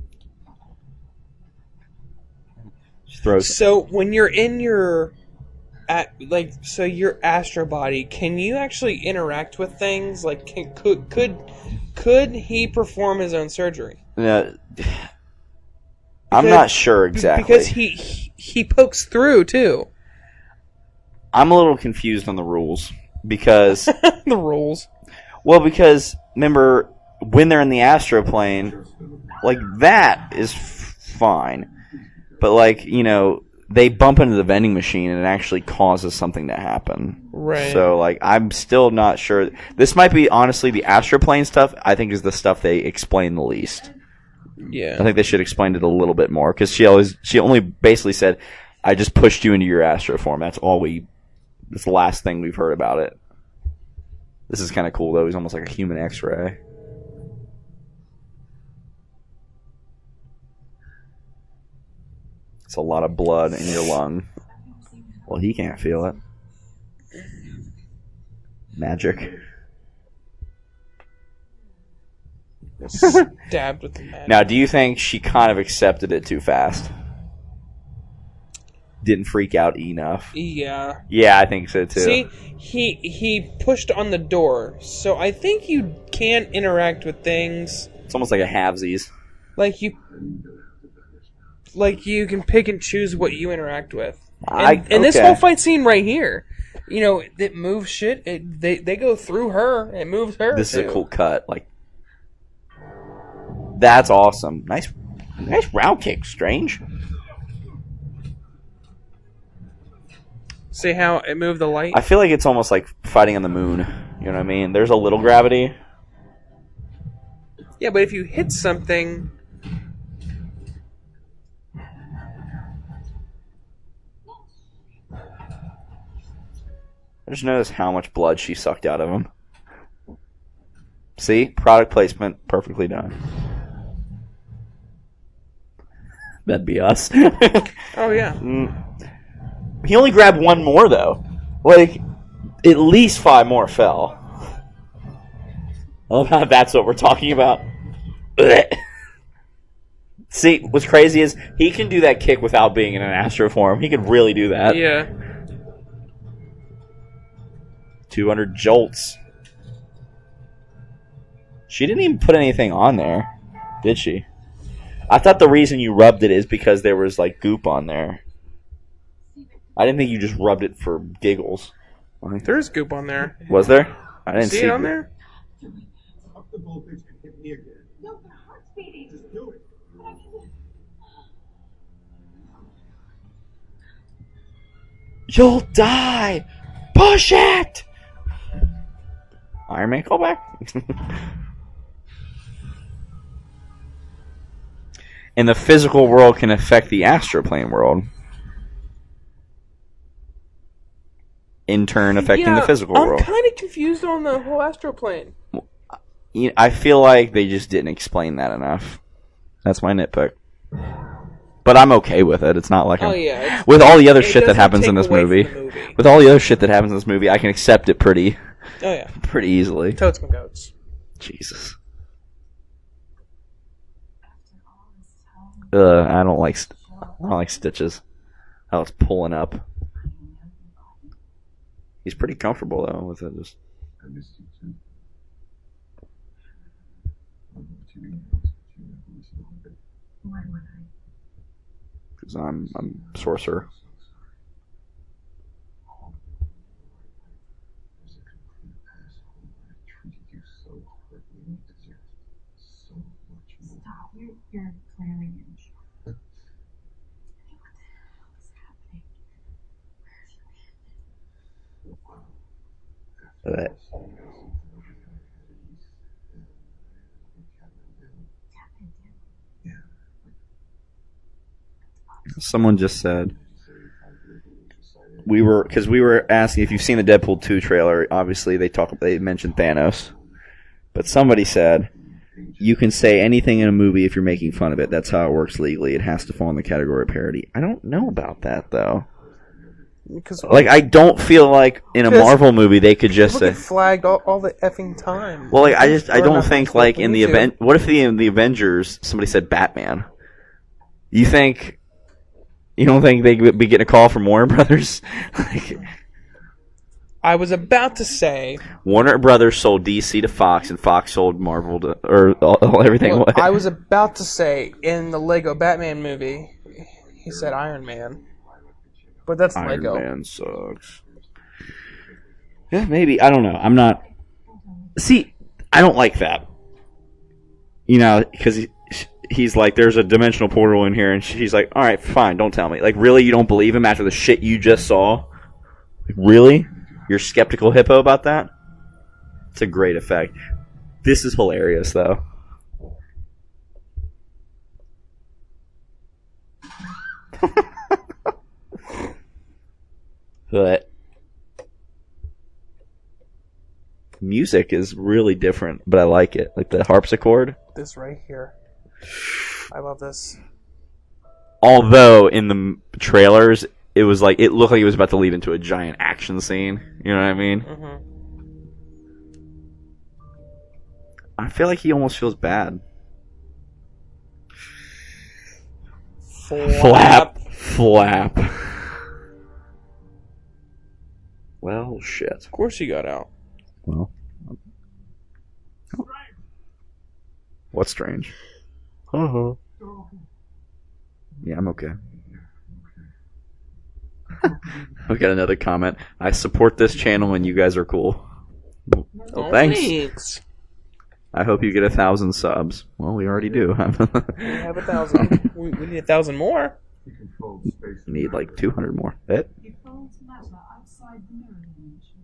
Just throws. So when you're in your your astral body, can you actually interact with things? Like, could he perform his own surgery? I'm not sure exactly. Because he pokes through too. I'm a little confused on the rules because The rules. well, because remember when they're in the astral plane, like that is fine, but like they bump into the vending machine and it actually causes something to happen. Right. So like I'm still not sure. This might be honestly the astral plane stuff. I think is the stuff they explain the least. Yeah. I think they should explain it a little bit more because she only basically said, "I just pushed you into your astro form." That's the last thing we've heard about it. This is kind of cool though. He's almost like a human X-ray. It's a lot of blood in your lung. Well, he can't feel it. Magic. Stabbed with the magic. Now, do you think she kind of accepted it too fast? Didn't freak out enough? Yeah. Yeah, I think so too. See, he pushed on the door, so I think you can interact with things. It's almost like a halvesies. Like you can pick and choose what you interact with. And this whole fight scene right here, it moves shit. They go through her. It moves her. This is a cool cut. Like, that's awesome. Nice round kick, Strange. See how it moved the light? I feel like it's almost like fighting on the moon. You know what I mean? There's a little gravity. Yeah, but if you hit something... I just noticed how much blood she sucked out of him. See? Product placement, perfectly done. That'd be us. Oh, yeah. He only grabbed one more, though. Like, at least 5 more fell. Oh, that's what we're talking about. See, what's crazy is he can do that kick without being in an astro form. He could really do that. Yeah. 200 jolts. She didn't even put anything on there, did she? I thought the reason you rubbed it is because there was, like, goop on there. I didn't think you just rubbed it for giggles. There's goop on there. Was there? I didn't see it on there? Up the voltage and hit me again. No, my heart's beating. Just do it. You'll die! Push it! Iron Man callback? And the physical world can affect the astroplane world. In turn, affecting the physical world. I'm kind of confused on the whole astroplane. I feel like they just didn't explain that enough. That's my nitpick. But I'm okay with it. It's not like with all the other shit that happens in this movie. With all the other shit that happens in this movie, I can accept it pretty easily. Totes my goats. Jesus. I don't like Stitches. How it's pulling up. He's pretty comfortable though with it. Just. I missed you too. Why would I? Because I'm sorcerer. Stop. You're clearly in shock. What the hell is happening? Where have you been? Someone just said we were asking if you've seen the Deadpool 2 trailer. Obviously, they mentioned Thanos, but somebody said you can say anything in a movie if you're making fun of it. That's how it works legally. It has to fall in the category of parody. I don't know about that though. Because I don't feel like in a Marvel movie they could just say get flagged all the effing time. Well, I don't think like in the event. What if in the Avengers somebody said Batman? You don't think they'd be getting a call from Warner Brothers? I was about to say Warner Brothers sold DC to Fox, and Fox sold Marvel to everything away. I was about to say in the Lego Batman movie, he said Iron Man, but that's Lego. Iron Man sucks. Yeah, maybe. I don't know. I'm not. See, I don't like that. Because he's like, there's a dimensional portal in here, and she's like, all right, fine, don't tell me. Like, really, you don't believe him after the shit you just saw? Like, really? You're skeptical hippo about that? It's a great effect. This is hilarious, though. But music is really different, but I like it. Like the harpsichord. This right here. I love this. Although in the trailers, it was like it looked like it was about to lead into a giant action scene. You know what I mean? Mm-hmm. I feel like he almost feels bad. Flap. Well, shit. Of course he got out. Well, what's strange? Uh-huh. Yeah, I'm okay. We got another comment. I support this channel and you guys are cool. Well, thanks. I hope you get 1,000 subs. Well, we already do. We have 1,000. We need 1,000 more. We need like 200 more. It? It holds matter outside the mirror dimension.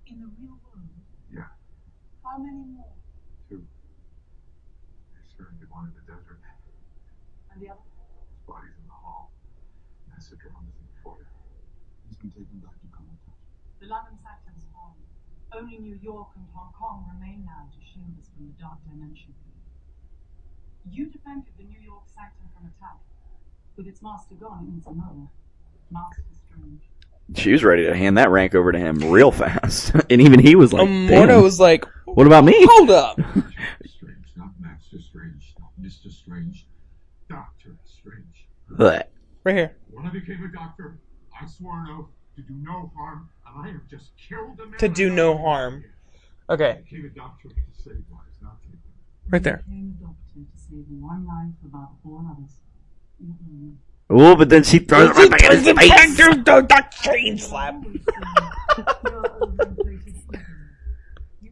In the real world. Yeah. How many more? 2. There's certainly one in the desert. And the other? His body's in the hall. Master Drama's in the foyer. He's been taken back to Kamar-Taj. The London sanctum's gone. Only New York and Hong Kong remain now to shield us from the dark dimension. You defended the New York sanctum from attack. With its master gone, it needs another. Master Strange. She was ready to hand that rank over to him real fast. And even he was like, Mordo was like, what about me? Hold up. Strange, not Master Strange, not Mr. Strange. Doctor Strange. What? Right here. When I became a doctor, I swore an oath to do no harm, and I have just killed a man. To do no harm. Okay. I became a doctor to save lives, not take them. Right there. You became a doctor to save one life above all others. Oh, but then she throws it right back in his face. That strange slap.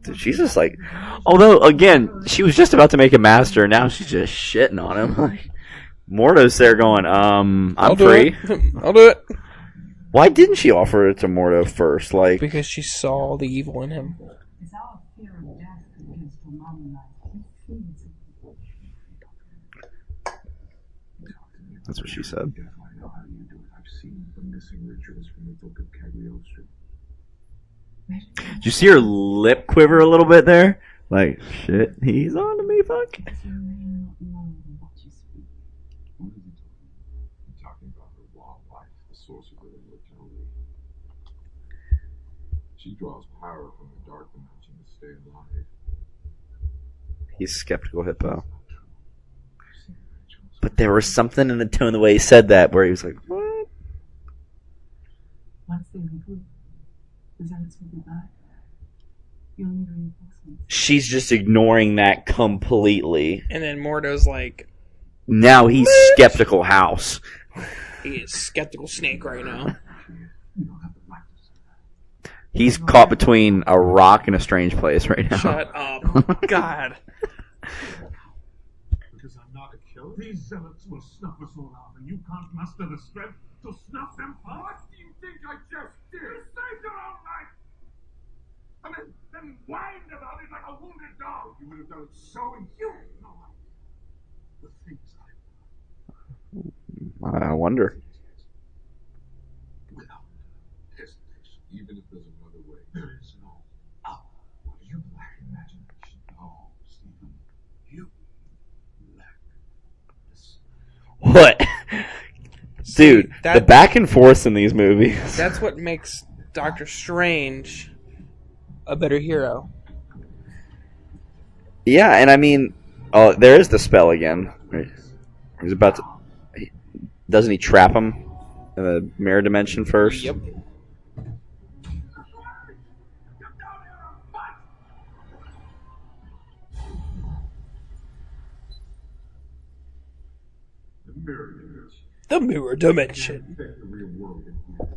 Dude, she's just like, although again, she was just about to make a master, now she's just shitting on him. Like, Mordo's there going, I'm free. I'll do it. Why didn't she offer it to Mordo first? Like, because she saw the evil in him. It's our fear of death that gives Dormammu life. He feeds it. that's what she said. I know how you do it. I've seen the missing rituals from the book of Kaecilius. Did you see her lip quiver a little bit there? Like, shit, he's on to me, fuck. You may not know what you speak. What is he talking about? I'm talking about her long life, the source of her immortality. She draws power from the dark dimension to stay alive. He's skeptical hippo. But there was something in the tone of the way he said that where he was like, what? Once they regroup, the zealots will be back. You'll need reinforcements. She's just ignoring that completely. And then Mordo's like, Now he's skeptical house. he is skeptical snake right now. He's caught between a rock and a strange place right now. Shut up. God. Because I'm not a killer. These zealots will snuff us all out, and you can't muster the strength to snuff them out. What do you think I just did? You saved your own life! I mean, then whined about it like a wounded dog. You would have done it so and you know the things I wonder. without hesitation. Even if there's another way, there is no out. You lack imagination. No, Stephen. You lack this. What? Dude, that- the back and forth in these movies. That's what makes Doctor Strange a better hero. Yeah, and I mean, oh, there is the spell again. He's about to. Doesn't he trap him in the mirror dimension first? Yep. The mirror dimension. The mirror dimension. Affect the real world in here.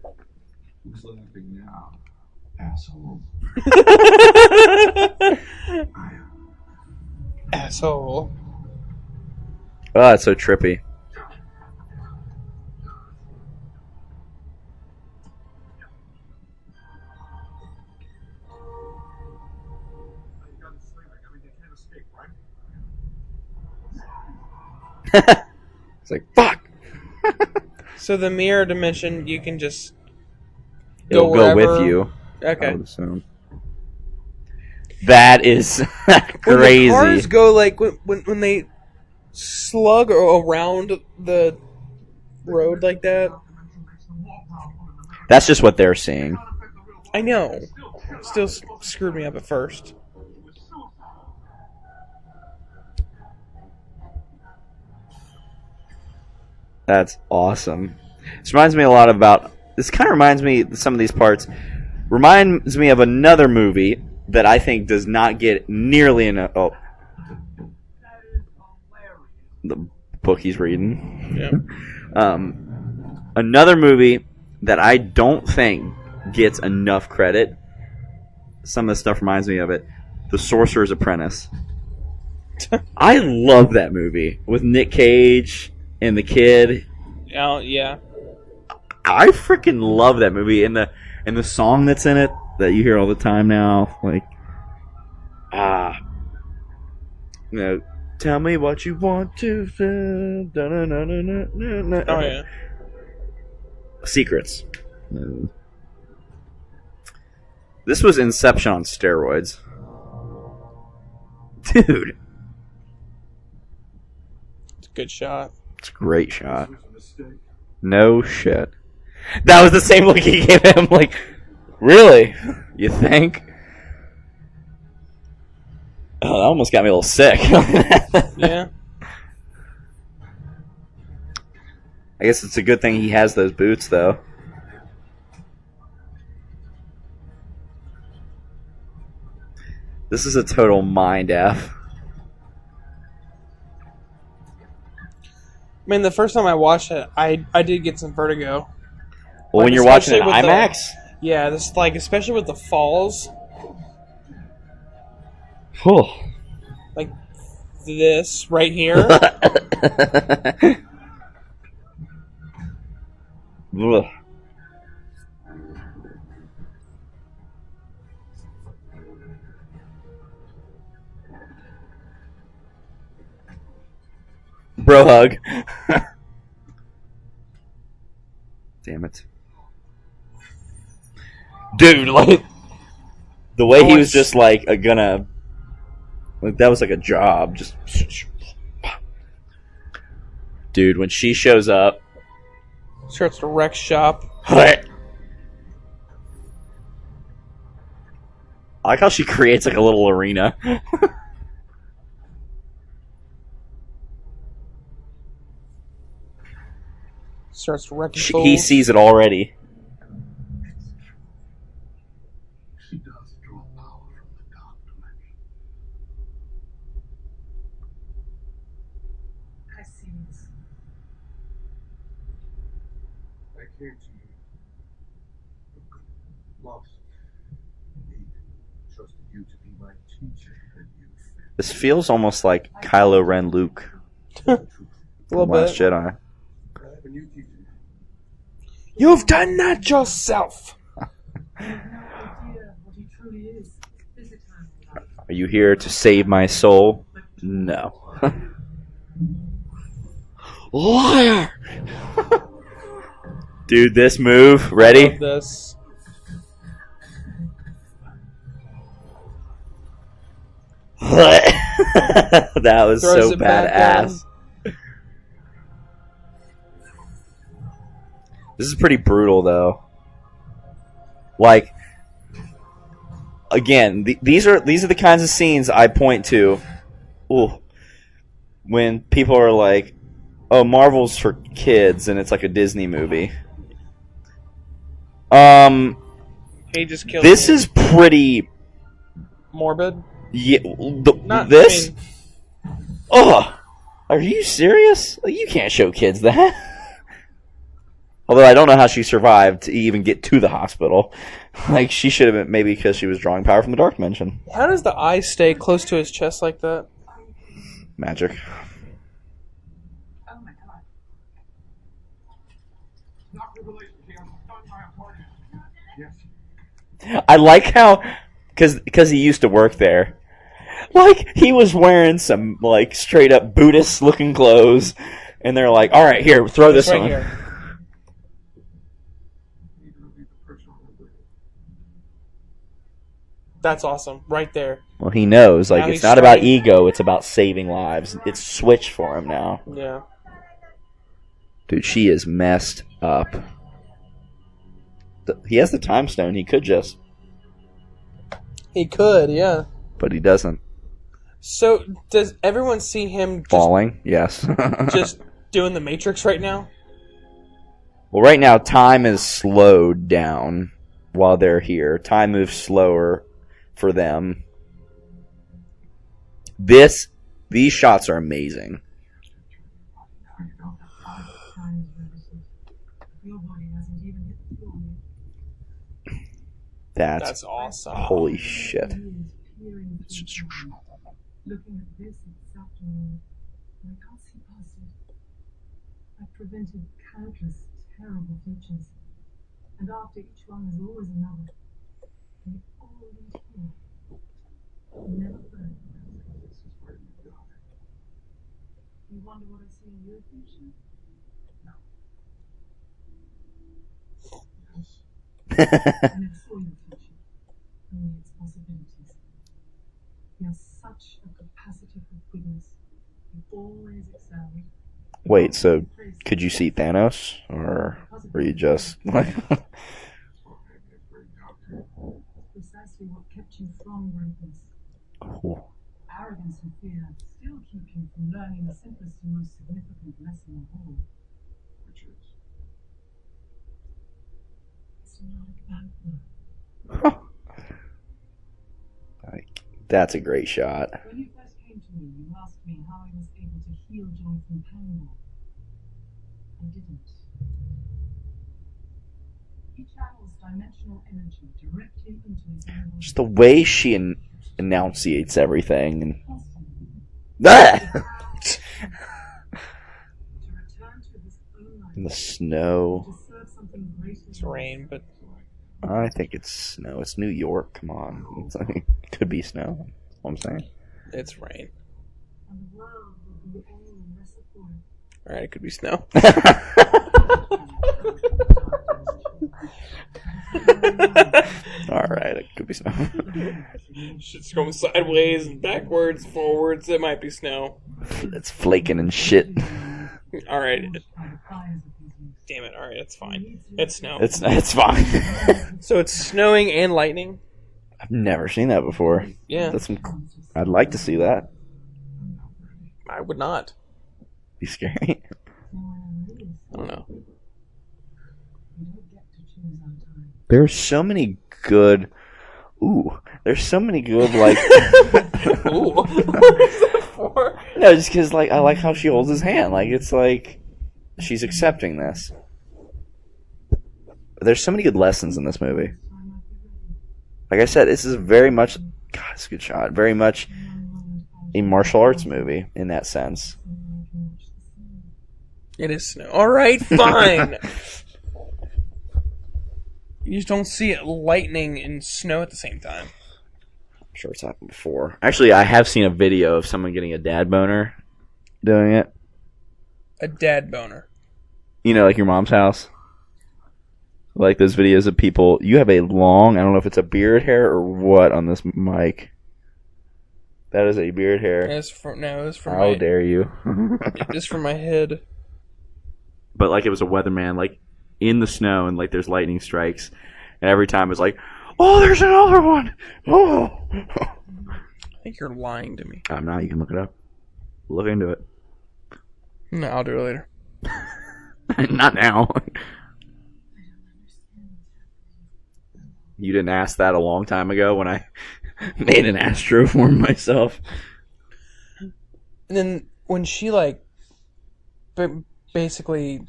Who's laughing now? Asshole. I am. Asshole. Oh, that's so trippy. You got this thing, like, I mean, you can't escape, right? It's like, fuck! So the mirror dimension, you can just it'll go with wherever. you. I Okay. would assume. That is When crazy. the cars go like when they slug around the road like that. That's just what they're seeing. I know. Still screwed me up at first. That's awesome. This reminds me a lot about. This kind of reminds me. Some of these parts reminds me of another movie that I think does not get nearly enough. Oh, the book he's reading. Yeah. Another movie that I don't think gets enough credit. Some of the stuff reminds me of it. The Sorcerer's Apprentice. I love that movie with Nick Cage and the kid. Oh, yeah. I freaking love that movie, and the song that's in it that you hear all the time now, like, you know, tell me what you want to say. Oh, yeah. Secrets. This was Inception on steroids. Dude. It's a good shot. It's a great shot. No shit. That was the same look he gave him, like, really? You think? Oh, that almost got me a little sick. Yeah. I guess it's a good thing he has those boots, though. This is a total mind F. I mean, the first time I watched it, I did get some vertigo. Well, when Like, you're watching it in especially with IMAX? Yeah, this like especially with the falls, Whew. like this right here. Ugh. Bro hug. Damn it. Dude, like, the way he was just like gonna, like, that was like a job. Just, dude, when she shows up, Starts to wreck shop. I like how she creates like a little arena. Starts to wreck. He sees it already. She does draw power from the dark dimension. Kaecilius. I came to you. Lost. Indeed. Trusted you to be my teacher, and you failed. This feels almost like Kylo Ren Luke. A little Last bit. Jedi. I have a new teacher. You've done that yourself. Idea what he truly is. This eternal life. Are you here to save my soul? No. Liar! Dude, this move. Ready? Love this. That was Throws so it back badass. This is pretty brutal, though. Like, again, these are the kinds of scenes I point to. Ooh, when people are like, "Oh, Marvel's for kids," and it's like a Disney movie. He just killed. This me. is pretty. Morbid. Yeah, Not this. I mean, Oh, are you serious? Like, you can't show kids that. Although I don't know how she survived to even get to the hospital. Like, she should have been, maybe because she was drawing power from the dark dimension. how does the eye stay close to his chest like that? Magic. Oh my god. Not revelation, King. I'm done by a party. Yes. I like how, because he used to work there. Like, he was wearing some, like, straight up Buddhist looking clothes. And they're like, all right, here, throw this Right on. here. Need to be the person on the way. That's awesome. Right there. Well, he knows. Like, Now it's he's not about straight. ego. It's about saving lives. It's switched for him now. Yeah. Dude, she is messed up. He has the time stone. He could just, He could, yeah. but he doesn't. So, does everyone see him Falling? Yes. just doing the Matrix right now? Well, right now, time is slowed down while they're here. Time moves slower for them. These shots are amazing. Your body hasn't even hit the floor yet. That's awesome. holy shit. Peering through time. Looking at this afternoon, I can't see past it. I've prevented countless terrible futures, and after each one there's always another. They all lead here. Never burn. You wonder what I see in your future? I never saw your future, only its possibilities. You have such a capacity for goodness. You always excel. Wait, so could you see Thanos? Or were you just like... Precisely what kept you from greatness. Cool. Arrogance and fear still keep you from learning the simplest and most significant lesson of all. Which is? It's not about love. Like, that's a great shot. When you first came to me, you asked me how I was able to heal Jonathan Pangborn. I didn't. He channels dimensional energy directly into his own body. Just the way she enunciates everything. And... To return to his own life. In the snow. To serve something greater. It's rain, but I think it's snow. It's New York. Come on. It's like, it could be snow. That's what I'm saying. it's rain. And the world will be all less of war. Alright, it could be snow. Alright, it could be snow. Shit's going sideways, backwards, forwards. It might be snow. It's flaking and shit. Alright. By the fires of his youth. Damn it. Alright, it's fine. It's snow. It's fine. So it's snowing and lightning? I've never seen that before. Yeah. That's some, I'd like to see that. I would not. Be scary. I don't know. You don't get to choose our time. There's so many good. Ooh, there's so many good like. Ooh. What was that for? No, just because like I like how she holds his hand. Like it's like she's accepting this. There's so many good lessons in this movie. Like I said, this is very much. God, it's a good shot. Very much a martial arts movie in that sense. It is snow. Alright, fine. You just don't see it lightning and snow at the same time. I'm sure it's happened before. Actually, I have seen a video of someone getting a dad boner doing it. A dad boner. You know, like your mom's house. Like those videos of people. You have a long, I don't know if it's a beard hair or what on this mic. That is a beard hair. It's from How dare you? It's from my head. But like it was a weatherman, like in the snow, and like there's lightning strikes, and every time it's like, oh, there's another one. Oh, I think you're lying to me. I'm not. You can look it up. Look into it. No, I'll do it later. Not now. You didn't ask that a long time ago when I made an astro form myself. And then when she like basically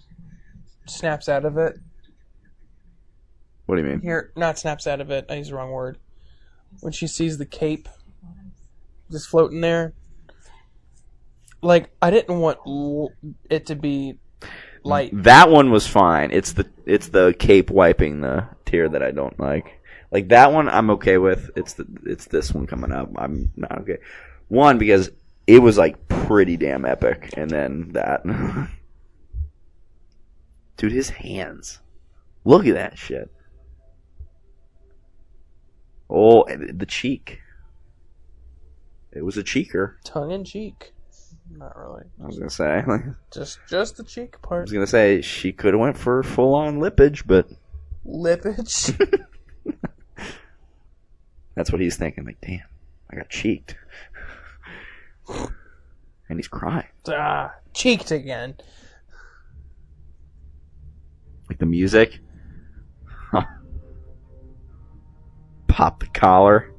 snaps out of it. What do you mean? Here, not snaps out of it. I used the wrong word. When she sees the cape just floating there. Like, I didn't want it to be light. That one was fine. It's the cape wiping the tear that I don't like. Like that one I'm okay with. It's this one coming up. I'm not okay. One, because it was like pretty damn epic, and then that. Dude, his hands. Look at that shit. Oh, the cheek. It was a cheeker. Tongue in cheek. Not really. I was gonna say. Just the cheek I part. was gonna say she could have went for full on lippage, but Lippage. that's what he's thinking. Like, damn, I got cheeked, and he's crying. Cheeked again. Like the music. Huh. Pop the collar.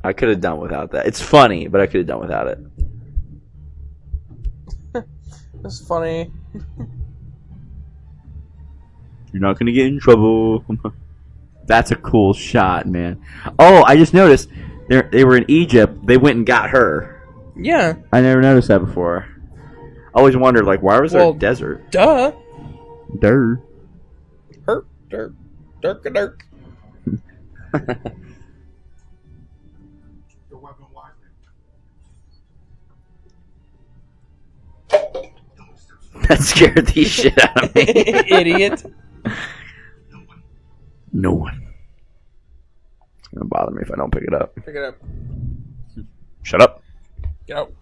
I could have done without that. It's funny, but I could have done without it. It's funny. You're not going to get in trouble. That's a cool shot, man. Oh, I just noticed they were in Egypt. They went and got her. Yeah. I never noticed that before. I always wondered, like, why was there a desert? Duh. Dirt. Dirk. The weapon wisely. That scared the shit out of me. Idiot. No one. It's going to bother me if I don't pick it up. Pick it up. Shut up. Get out.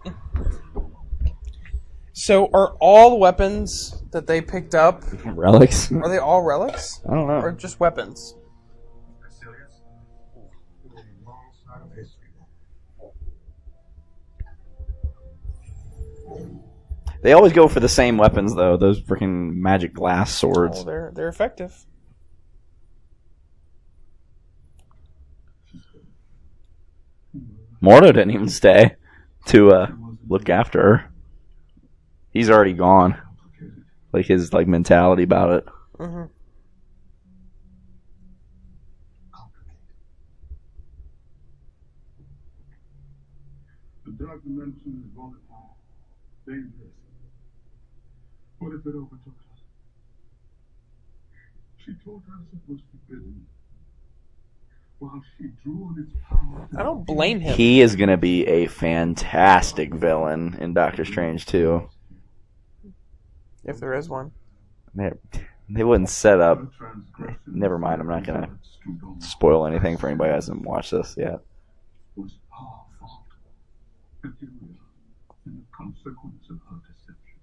So, are all weapons that they picked up, Relics? are they all relics? I don't know. Or just weapons? Kaecilius? It was a long side of history. They always go for the same weapons, though. Those freaking magic glass swords. Oh, they're effective. Mordo didn't even stay to look after her. He's already gone. Like his mentality about it. Mm-hmm. The dark dimension is volatile, dangerous. What if it overtook us? She told us it was forbidden. While she drew on its power. I don't blame him. He is going to be a fantastic villain in Doctor Strange 2. If there is one. They wouldn't set up. Never mind, I'm not going to spoil anything for anybody who hasn't watched this yet. Was our fault. And here we are, in the consequence of her deception.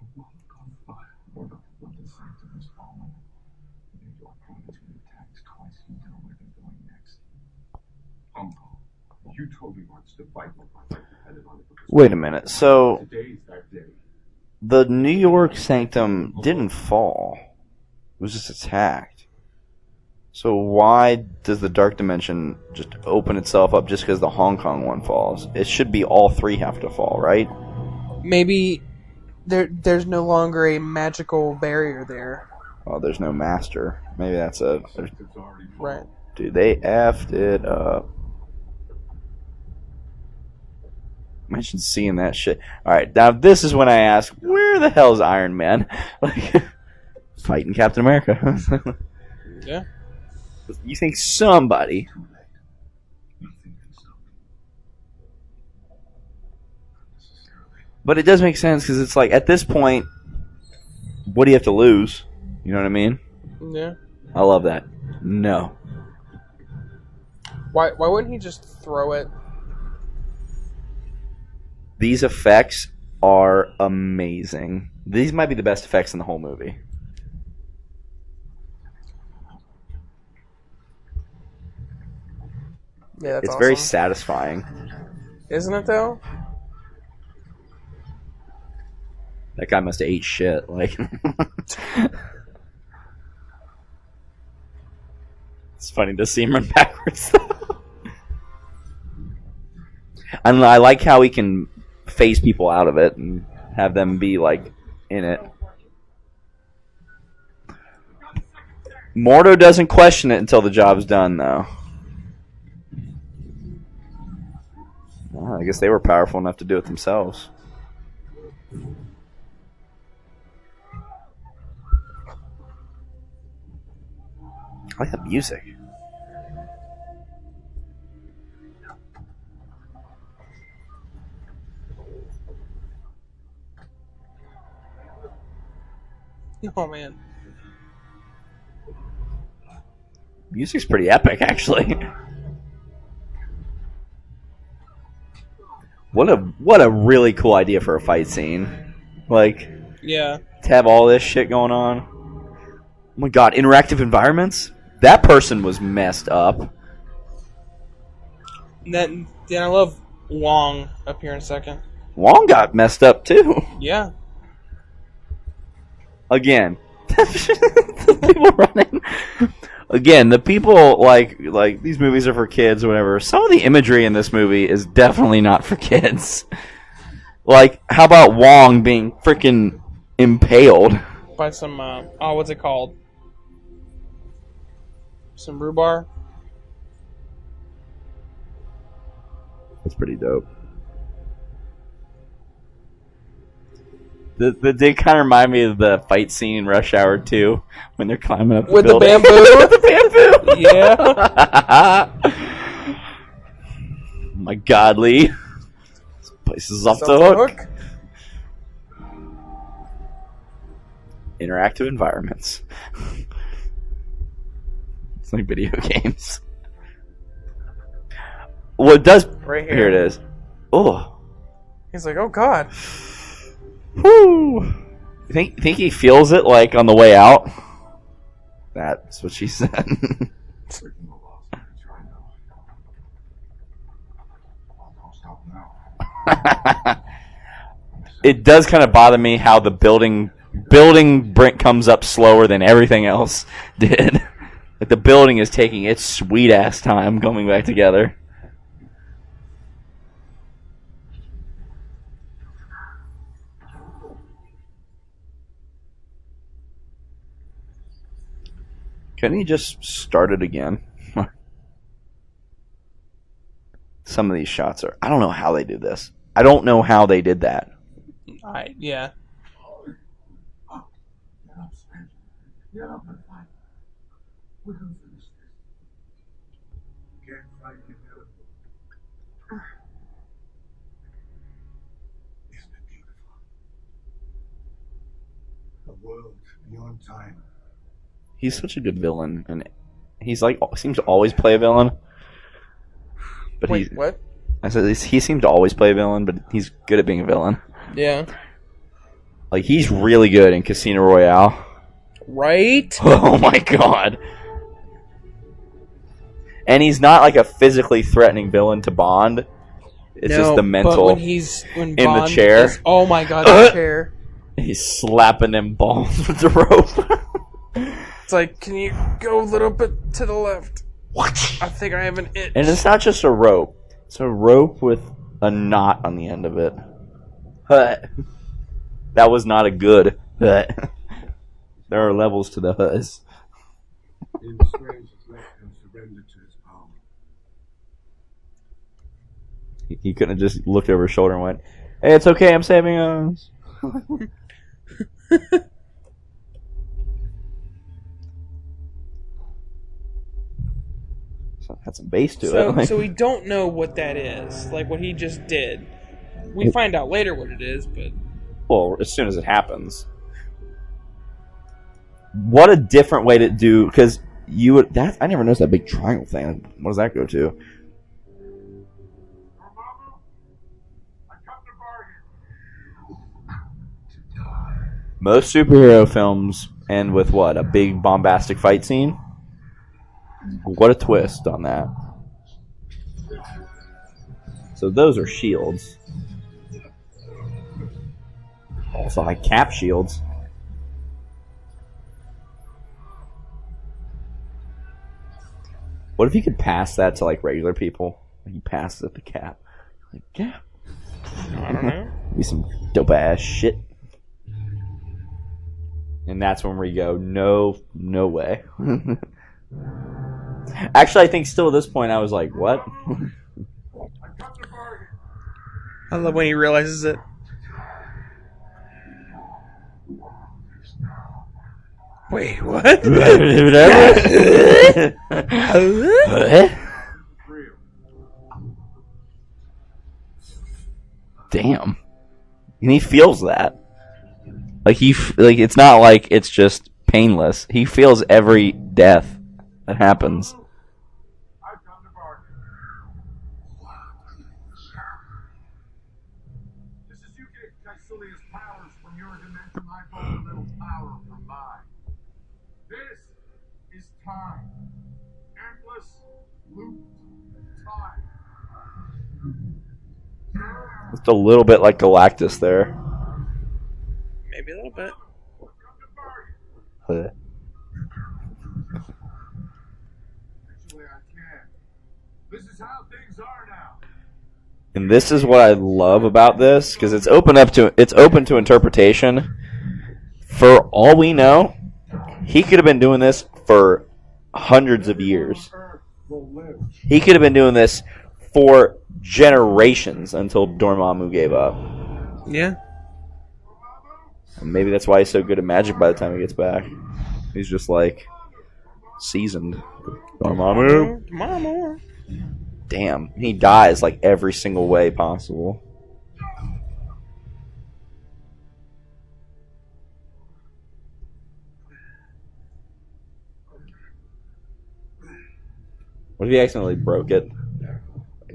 A world on fire. When the sanctum is fallen, New York promised me attacks twice. You know where they're going next. Uncle, you told me once to fight with my life depended on it. Wait a minute. So, Today's that day. the New York sanctum didn't fall. It was just attacked. So why does the Dark Dimension just open itself up just because the Hong Kong one falls? It should be all three have to fall, right? Maybe there's no longer a magical barrier there. Oh, there's no master. Maybe that's a... Right. Dude, they effed it up. Imagine seeing that shit. Alright, now this is when I ask, where the hell's Iron Man? Like, fighting Captain America. Yeah. You think somebody... But it does make sense, because it's like, at this point, what do you have to lose? You know what I mean? Yeah. I love that. No. Why wouldn't he just throw it? These effects are amazing. These might be the best effects in the whole movie. Yeah, that's It's awesome. very satisfying. Isn't it though? That guy must have ate shit. Like, it's funny to see him run backwards. And I like how he can phase people out of it and have them be like in it. Mordo doesn't question it until the job's done, though. Well, I guess they were powerful enough to do it themselves. I like the music. Oh man. Music's pretty epic, actually. What a really cool idea for a fight scene. Like, Yeah. to have all this shit going on. Oh my god, interactive environments? That person was messed up. Then I love Wong up here in a second. Wong got messed up too. Yeah. Again. The people running. Again, the people like these movies are for kids or whatever. Some of the imagery in this movie is definitely not for kids. Like, how about Wong being freaking impaled? By some what's it called? Some rhubarb. That's pretty dope. The did kind of remind me of the fight scene in Rush Hour 2 when they're climbing up the With the building. bamboo. With the bamboo. Yeah. My God, Lee. This place is off the hook. Interactive environments. It's like video games. Well, it does. Right here. Here it is. Oh. He's like, oh god. Woo. You think he feels it like on the way out? That's what she said. It does kind of bother me how the building brick comes up slower than everything else did. Like the building is taking its sweet ass time coming back together. Couldn't he just start it again? Some of these shots are... I don't know how they did this. I don't know how they did that. Yeah. Get up and fight. We're gonna finish this. Can't fight together. Isn't it beautiful? A world beyond time. He's such a good villain, and he's like seems to always play a villain. But Wait, what? I said he seems to always play a villain, but he's good at being a villain. Yeah. Like he's really good in Casino Royale. Right? Oh my god. And he's not like a physically threatening villain to Bond. It's just the mental. But when in Bond the chair. Oh my god, the chair. He's slapping them balls with the rope. It's like, can you go a little bit to the left? What? I think I have an itch. And it's not just a rope. It's a rope with a knot on the end of it. That was not a good hut. There are levels to the huzz. In Strange has let him surrender to his power. He couldn't have just looked over his shoulder and went, "Hey, it's okay, I'm saving us." So had some bass to it. So we don't know what that is, like what he just did. We find out later what it is, but well, as soon as it happens. What a different way to do, because you would that I never noticed that big triangle thing. What does that go to? Dormammu, I come to bargain. Most superhero films end with what? A big bombastic fight scene? What a twist on that. So those are shields. Also like cap shields. What if you could pass that to like regular people? Like you pass it at the cap. Like, yeah. I don't know. Be some dope ass shit. And that's when we go, no way. Actually, I think still at this point I was like, what? I love when he realizes it. Wait, what? Damn. And he feels that. Like like it's not like it's just painless. He feels every death that happens. I've come to bargain. This is you get Kaecilius powers from your dimension. I borrow a little power from mine. This is time. Endless loop time. Just a little bit like Galactus there. Maybe a little bit. Huh. Actually, I can. This is how things are now. And this is what I love about this, because it's open to interpretation. For all we know, he could have been doing this for hundreds of years. Earth will live. He could have been doing this for generations until Dormammu gave up. Yeah. And maybe that's why he's so good at magic by the time he gets back. He's just like seasoned. Dormammu. Mama. Damn, he dies like every single way possible. What if he accidentally broke it?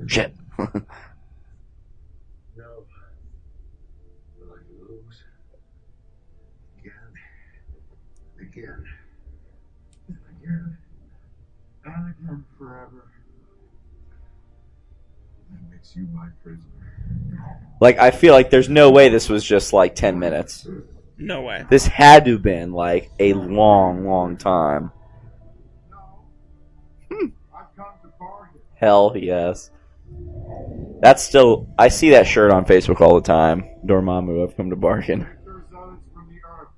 Shit. No. Will I lose? Again. Again. Again. And again forever. That makes you my prisoner. Like, I feel like there's no way this was just like 10 minutes. No way. This had to have been like a long, long time. No. I've come to bargain. Hell yes. That's still, I see that shirt on Facebook all the time. Dormammu, I've come to bargain. There's others from the earth.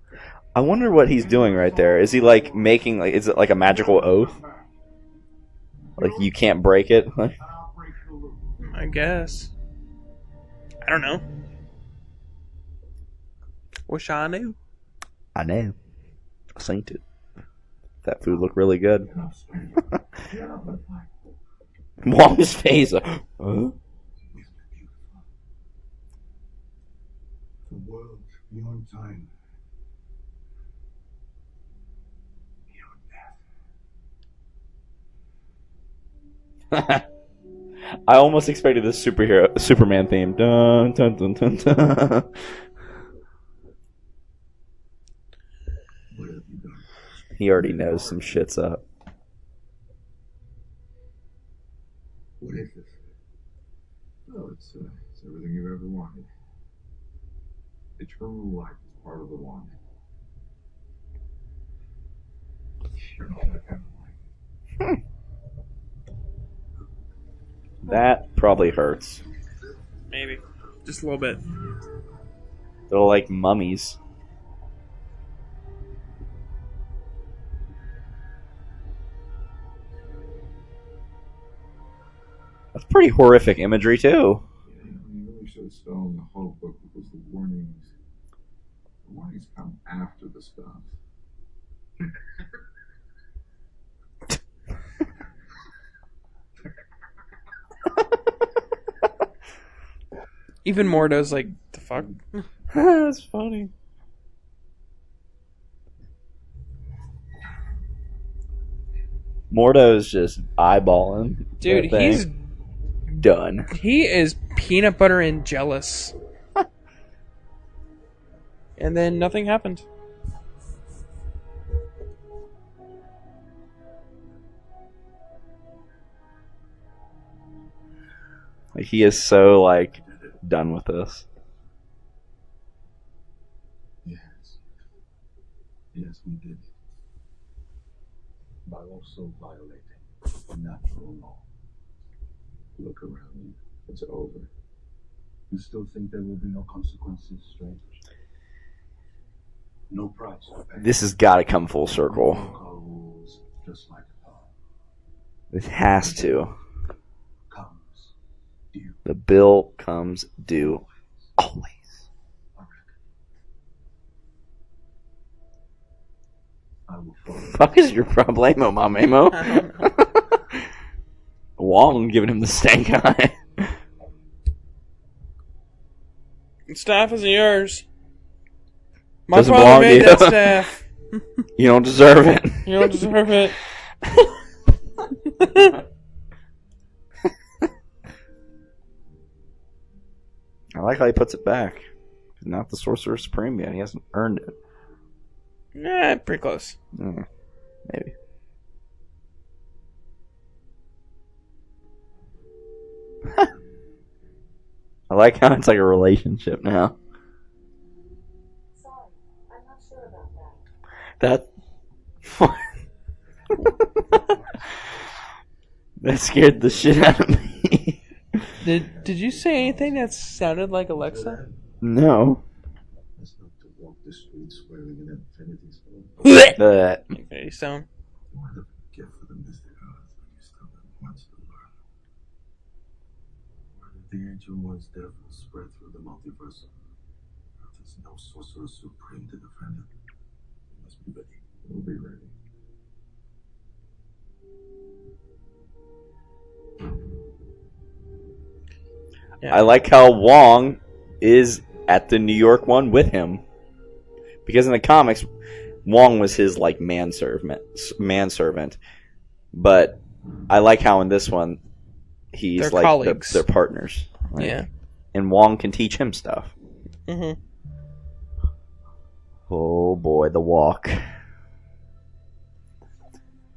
I wonder what he's doing right there. Is he like making, like, is it like a magical oath? Like you can't break it? And I'll break the loop. I guess. I don't know. Wish I knew. I know. I seen it. That food looked really good. Get up and fight. Wong's face. Huh? The world beyond time. Beyond death. I almost expected this Superman theme. Dun, dun, dun, dun, dun. What have you done? He already knows some shit's up. What is this? Oh, it's everything you've ever wanted. Eternal life is part of the wand. You're not that kind of life. That probably hurts. Maybe. Just a little bit. They're like mummies. That's pretty horrific imagery, too. Yeah, you really should have stolen the whole book because the warnings come after the spells. Even Mordo's like, the fuck? That's funny. Mordo's just eyeballing. Dude, that thing. he's done. He is peanut butter and jealous. And then nothing happened. Like, he is so, like, done with this. Yes. Yes, we did it. By also violating natural law. Look around you. It's over. You still think there will be no consequences, strange? No price to pay. This has got to come full circle. Protocol rules, just like a law. It has to. Comes due. The bill comes due. Always. I will follow. Fuck is your problemo, mamemo? Wong giving him the stank eye. Staff is yours. My Doesn't father belong to made you. that staff. You don't deserve it. You don't deserve it. I like how he puts it back. He's not the Sorcerer Supreme yet. He hasn't earned it. Yeah, pretty close. Maybe. I like how it's like a relationship now. Sorry, I'm not sure about that. That that scared the shit out of me. Did you say anything that sounded like Alexa? No. That's not to walk the streets swearing an infinity stone. That. Okay, so What a gift for the mystic gods, but you still have much to learn. Word of the ancient one's death will spread through the multiverse. There's no sorcerer supreme to defend it. You must be ready. We'll be ready. I like how Wong is at the New York one with him. Because in the comics, Wong was his like manservant. But I like how in this one he's They're like colleagues. they're partners. Like, yeah. and Wong can teach him stuff. Mm-hmm. Oh boy, the walk.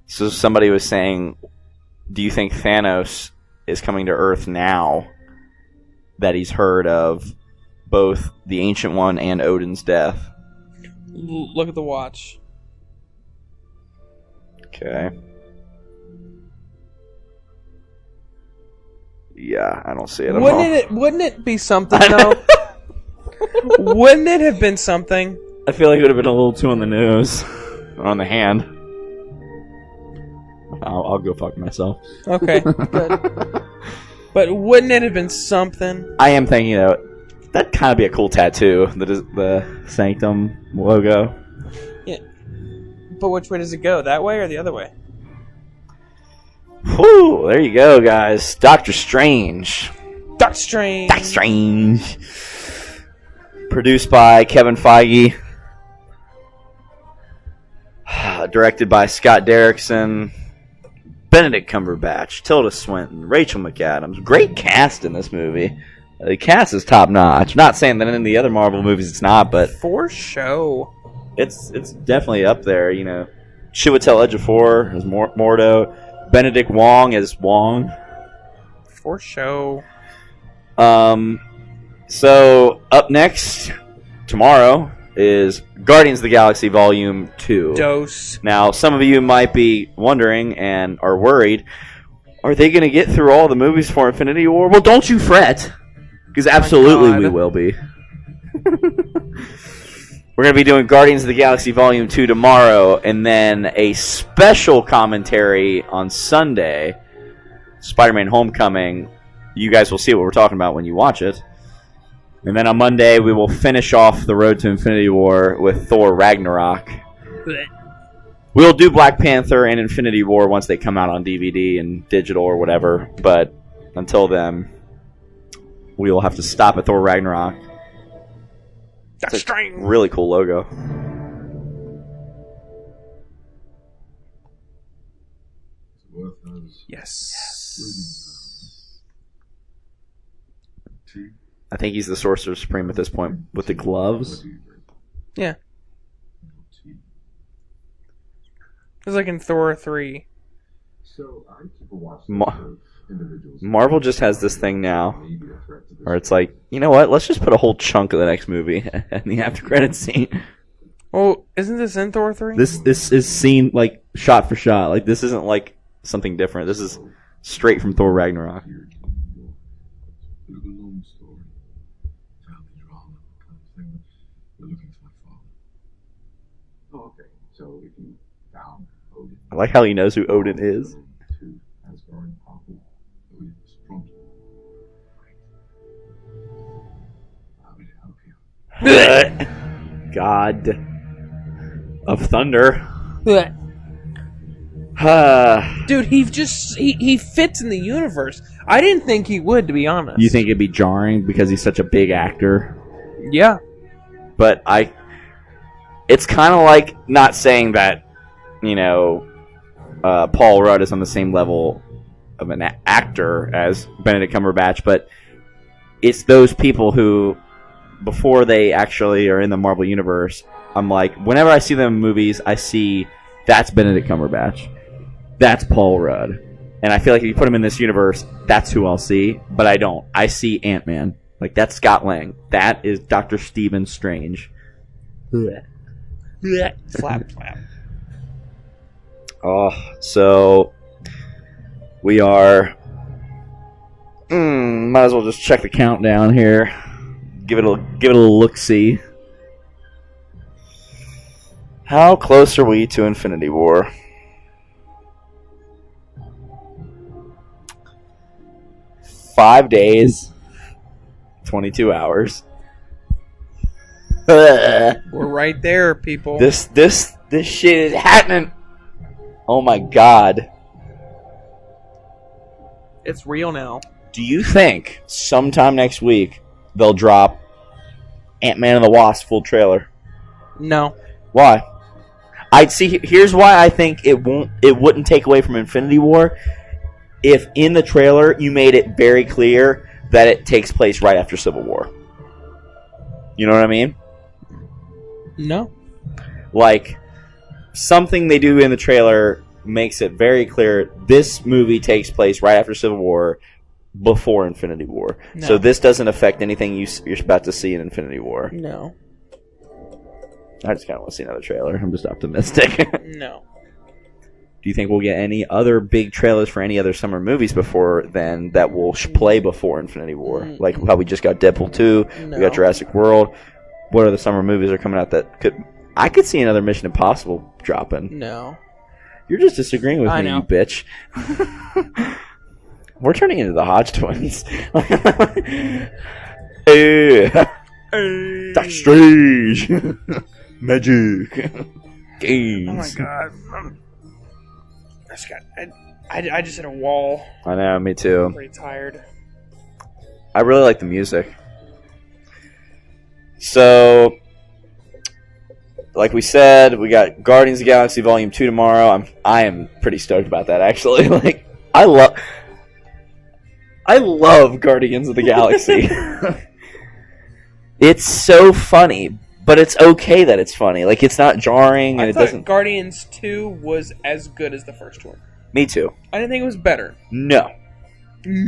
So somebody was saying, do you think Thanos is coming to Earth now that he's heard of both the Ancient One and Odin's death? Look at the watch. Okay. Yeah, I don't see it at all. Wouldn't it be something though? Wouldn't it have been something? I feel like it would have been a little too on the nose. Or on the hand. I'll go fuck myself. Okay, good. But wouldn't it have been something? I am thinking, that'd kind of be a cool tattoo. The Sanctum logo. Yeah. But which way does it go? That way or the other way? Whew, there you go, guys. Doctor Strange. Doctor Strange. Doctor Strange. Produced by Kevin Feige. Directed by Scott Derrickson. Benedict Cumberbatch. Tilda Swinton. Rachel McAdams. Great cast in this movie. The cast is top notch. Not saying that in the other Marvel movies it's not, but For show. it's definitely up there. You know, Chiwetel Ejiofor as Mordo. Benedict Wong as Wong. For show. So up next tomorrow is Guardians of the Galaxy Volume 2. Dose. Now, some of you might be wondering and are worried, are they going to get through all the movies for Infinity War? Well, don't you fret, because absolutely God. we will be. We're going to be doing Guardians of the Galaxy Volume 2 tomorrow, and then a special commentary on Sunday, Spider-Man Homecoming. You guys will see what we're talking about when you watch it. And then on Monday, we will finish off the road to Infinity War with Thor Ragnarok. We'll do Black Panther and Infinity War once they come out on DVD and digital or whatever. But until then, we will have to stop at Thor Ragnarok. Doctor Strange. Really cool logo. Yes. I think he's the Sorcerer Supreme at this point with the gloves. Yeah. It's like in Thor 3. So I keep a watch Ma- of individuals. Marvel just has this thing now where it's like, you know what? Let's just put a whole chunk of the next movie in the after credits scene. Oh, isn't this in Thor 3? This is seen like shot for shot. Like this isn't like something different. This is straight from Thor Ragnarok. Oh, okay. So if you found Odin, I like how he knows who Odin is. to Asgard and Poppy, Odin is strong. How may I help you? God of Thunder. Dude, he fits in the universe. I didn't think he would, to be honest. You think it'd be jarring because he's such a big actor? Yeah. But it's kind of like, not saying that, Paul Rudd is on the same level of an actor as Benedict Cumberbatch, but it's those people who, before they actually are in the Marvel Universe, I'm like, whenever I see them in movies, I see that's Benedict Cumberbatch. That's Paul Rudd. And I feel like if you put him in this universe, that's who I'll see. But I don't. I see Ant-Man. Like, that's Scott Lang. That is Dr. Stephen Strange. Flap, flap. Oh, so we are... might as well just check the countdown here. Give it a little look-see. How close are we to Infinity War? Five days, 22 hours. We're right there, people. This shit is happening. Oh my god. It's real now. Do you think sometime next week they'll drop Ant-Man and the Wasp full trailer? No. Why? I'd see. Here's why I think it wouldn't take away from Infinity War if in the trailer you made it very clear that it takes place right after Civil War. You know what I mean? No. Like, something they do in the trailer makes it very clear this movie takes place right after Civil War, before Infinity War. No. So this doesn't affect anything you're about to see in Infinity War. No. I just kind of want to see another trailer. I'm just optimistic. No. Do you think we'll get any other big trailers for any other summer movies before then that will play before Infinity War? Like how we just got Deadpool 2, No. we got Jurassic World. What other summer movies are coming out that could... I could see another Mission Impossible dropping. No. You're just disagreeing with I me, know. you bitch. We're turning into the Hodge twins. Hey. Doctor Strange. Magic. Games. Oh my god. I just hit a wall. I know, me too. I'm pretty tired. I really like the music. So, like we said, we got Guardians of the Galaxy Volume 2 tomorrow. I am pretty stoked about that, actually. Like, I love Guardians of the Galaxy. It's so funny, but it's okay that it's funny. Like, it's not jarring, and I it thought doesn't... Guardians 2 was as good as the first one. Me too. I didn't think it was better. No.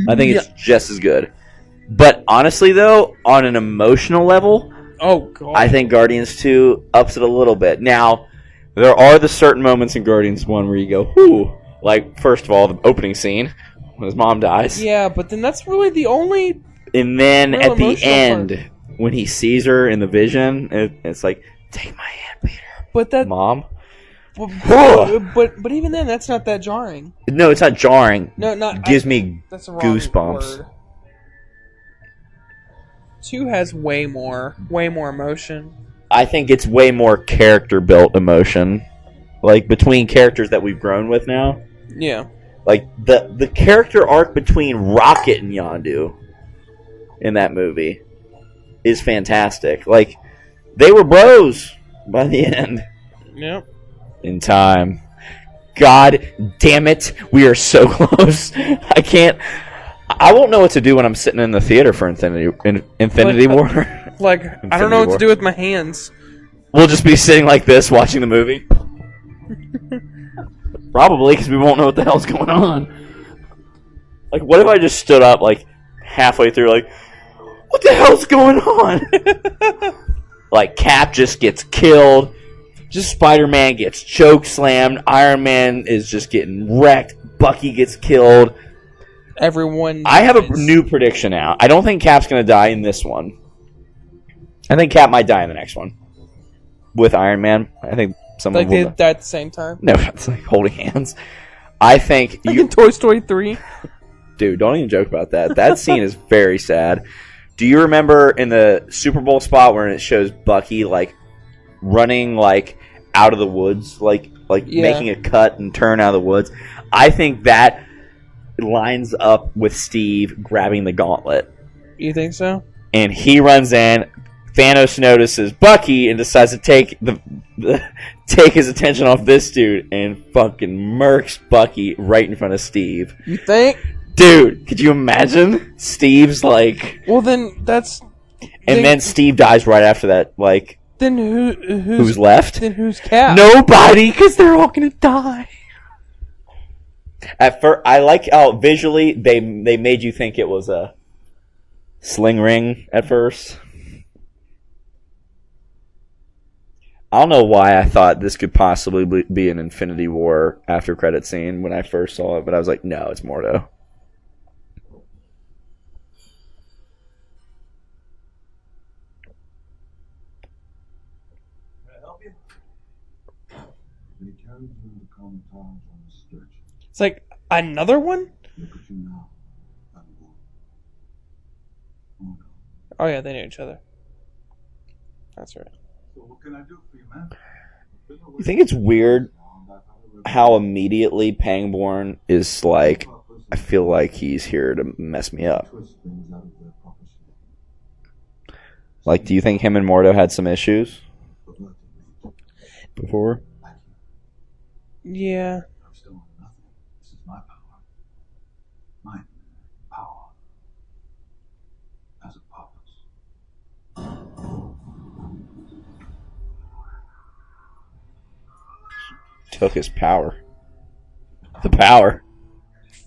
I think it's just as good. But honestly, though, on an emotional level... Oh, God. I think Guardians 2 ups it a little bit. Now, there are the certain moments in Guardians 1 where you go, whoo. Like, first of all, the opening scene, when his mom dies. Yeah, but then that's really the only... And then real at the emotional end, part. when he sees her in the vision, it's like, take my hand, Peter. But that... Mom? But even then, that's not that jarring. No, it's not jarring. No, not... It gives me that's the wrong goosebumps. word. 2 has way more emotion. I think it's way more character-built emotion. Like, between characters that we've grown with now. Yeah. Like, the character arc between Rocket and Yondu in that movie is fantastic. Like, they were bros by the end. Yep. In time. God damn it, we are so close. I won't know what to do when I'm sitting in the theater for Infinity War. Like, I don't know what to do with my hands. We'll just be sitting like this watching the movie. Probably, because we won't know what the hell's going on. Like, what if I just stood up, like, halfway through, like, what the hell's going on? Like, Cap just gets killed. Just Spider-Man gets choke-slammed. Iron Man is just getting wrecked. Bucky gets killed. Everyone... I have a new prediction now. I don't think Cap's going to die in this one. I think Cap might die in the next one. With Iron Man. I think someone Like, they will... die at the same time? No, it's like holding hands. I think... Like in Toy Story 3? Dude, don't even joke about that. That scene is very sad. Do you remember in the Super Bowl spot where it shows Bucky, like, running, like, out of the woods? Like Yeah. making a cut and turn out of the woods? I think that lines up with Steve grabbing the gauntlet. You think so? And he runs in, Thanos notices Bucky and decides to take take his attention off this dude and fucking murks Bucky right in front of Steve. You think? Dude, could you imagine? Steve's like... Well, then that's... And then Steve dies right after that. Like, then who's left? Then who's Cap? Nobody, because they're all gonna die. At first, I like how visually they made you think it was a sling ring at first. I don't know why I thought this could possibly be an Infinity War after credit scene when I first saw it, but I was like, no, it's Mordo. Can I help you? They carried you into Kamar-Taj on a stretcher. It's like another one? Look at you now. Oh, no. Oh yeah, they knew each other. That's right. So what can I do for you, man? You think it's weird how immediately Pangborn is like, I feel like he's here to mess me up. Like, do you think him and Mordo had some issues before? Yeah. I'm still on nothing. This is my power. My power. As a purpose. Took his power. The power.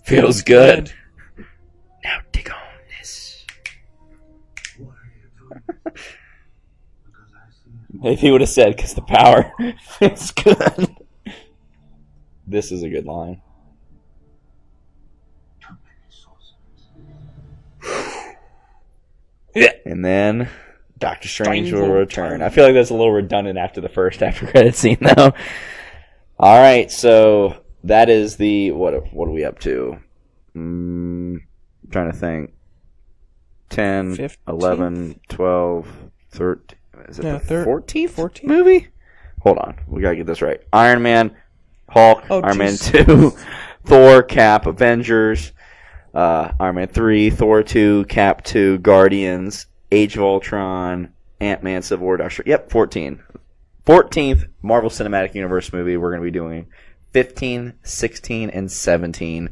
Feels good. Now dig on this. Why are you doing this? Because I see it. Maybe he would have said, because the power feels good. This is a good line. And then Doctor Strange will return. I feel like that's a little redundant after the first after credit scene, though. All right, so that is the what are we up to? I'm trying to think. 10, 15th? 11, 12, 13. Is it the 14th 14th movie? Hold on. We got to get this right. Iron Man, Hulk, Iron Man 2, Thor, Cap, Avengers, Iron Man 3, Thor 2, Cap 2, Guardians, Age of Ultron, Ant-Man, Civil War, Doctor... Yep, 14. 14th Marvel Cinematic Universe movie we're going to be doing 15, 16, and 17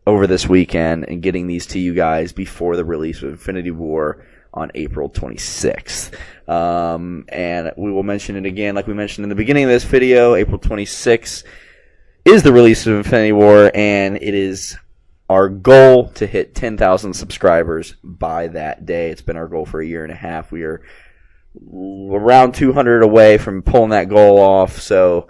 over this weekend and getting these to you guys before the release of Infinity War on April 26th. And we will mention it again like we mentioned in the beginning of this video. April 26th is the release of Infinity War, and it is our goal to hit 10,000 subscribers by that day. It's been our goal for a year and a half. We are around 200 away from pulling that goal off, so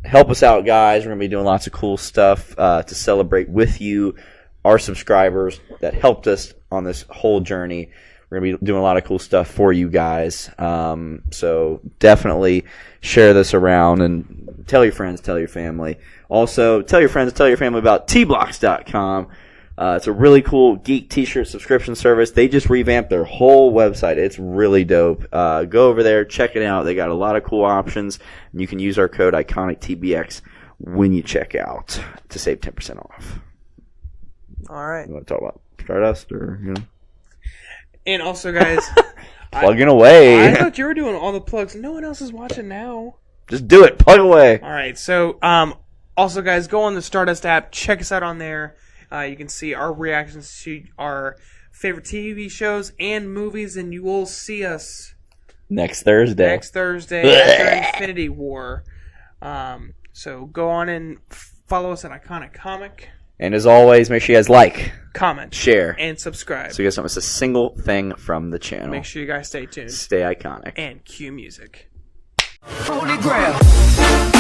help us out, guys. We're going to be doing lots of cool stuff to celebrate with you, our subscribers that helped us on this whole journey. We're going to be doing a lot of cool stuff for you guys, so definitely share this around and tell your friends, tell your family. Also, tell your friends, tell your family about tblocks.com. It's a really cool geek t-shirt subscription service. They just revamped their whole website. It's really dope. Go over there, check it out. They got a lot of cool options, and you can use our code IconicTBX when you check out to save 10% off. All right. You want to talk about Stardust or And also, guys, plugging away. I thought you were doing all the plugs. No one else is watching now. Just do it. Plug away. All right. So, also, guys, go on the Stardust app. Check us out on there. You can see our reactions to our favorite TV shows and movies, and you will see us next Thursday after Infinity War. So go on and follow us at Iconic Comic. And as always, make sure you guys like, comment, share, and subscribe. So you guys don't miss a single thing from the channel. Make sure you guys stay tuned. Stay iconic. And cue music. Holy Grail.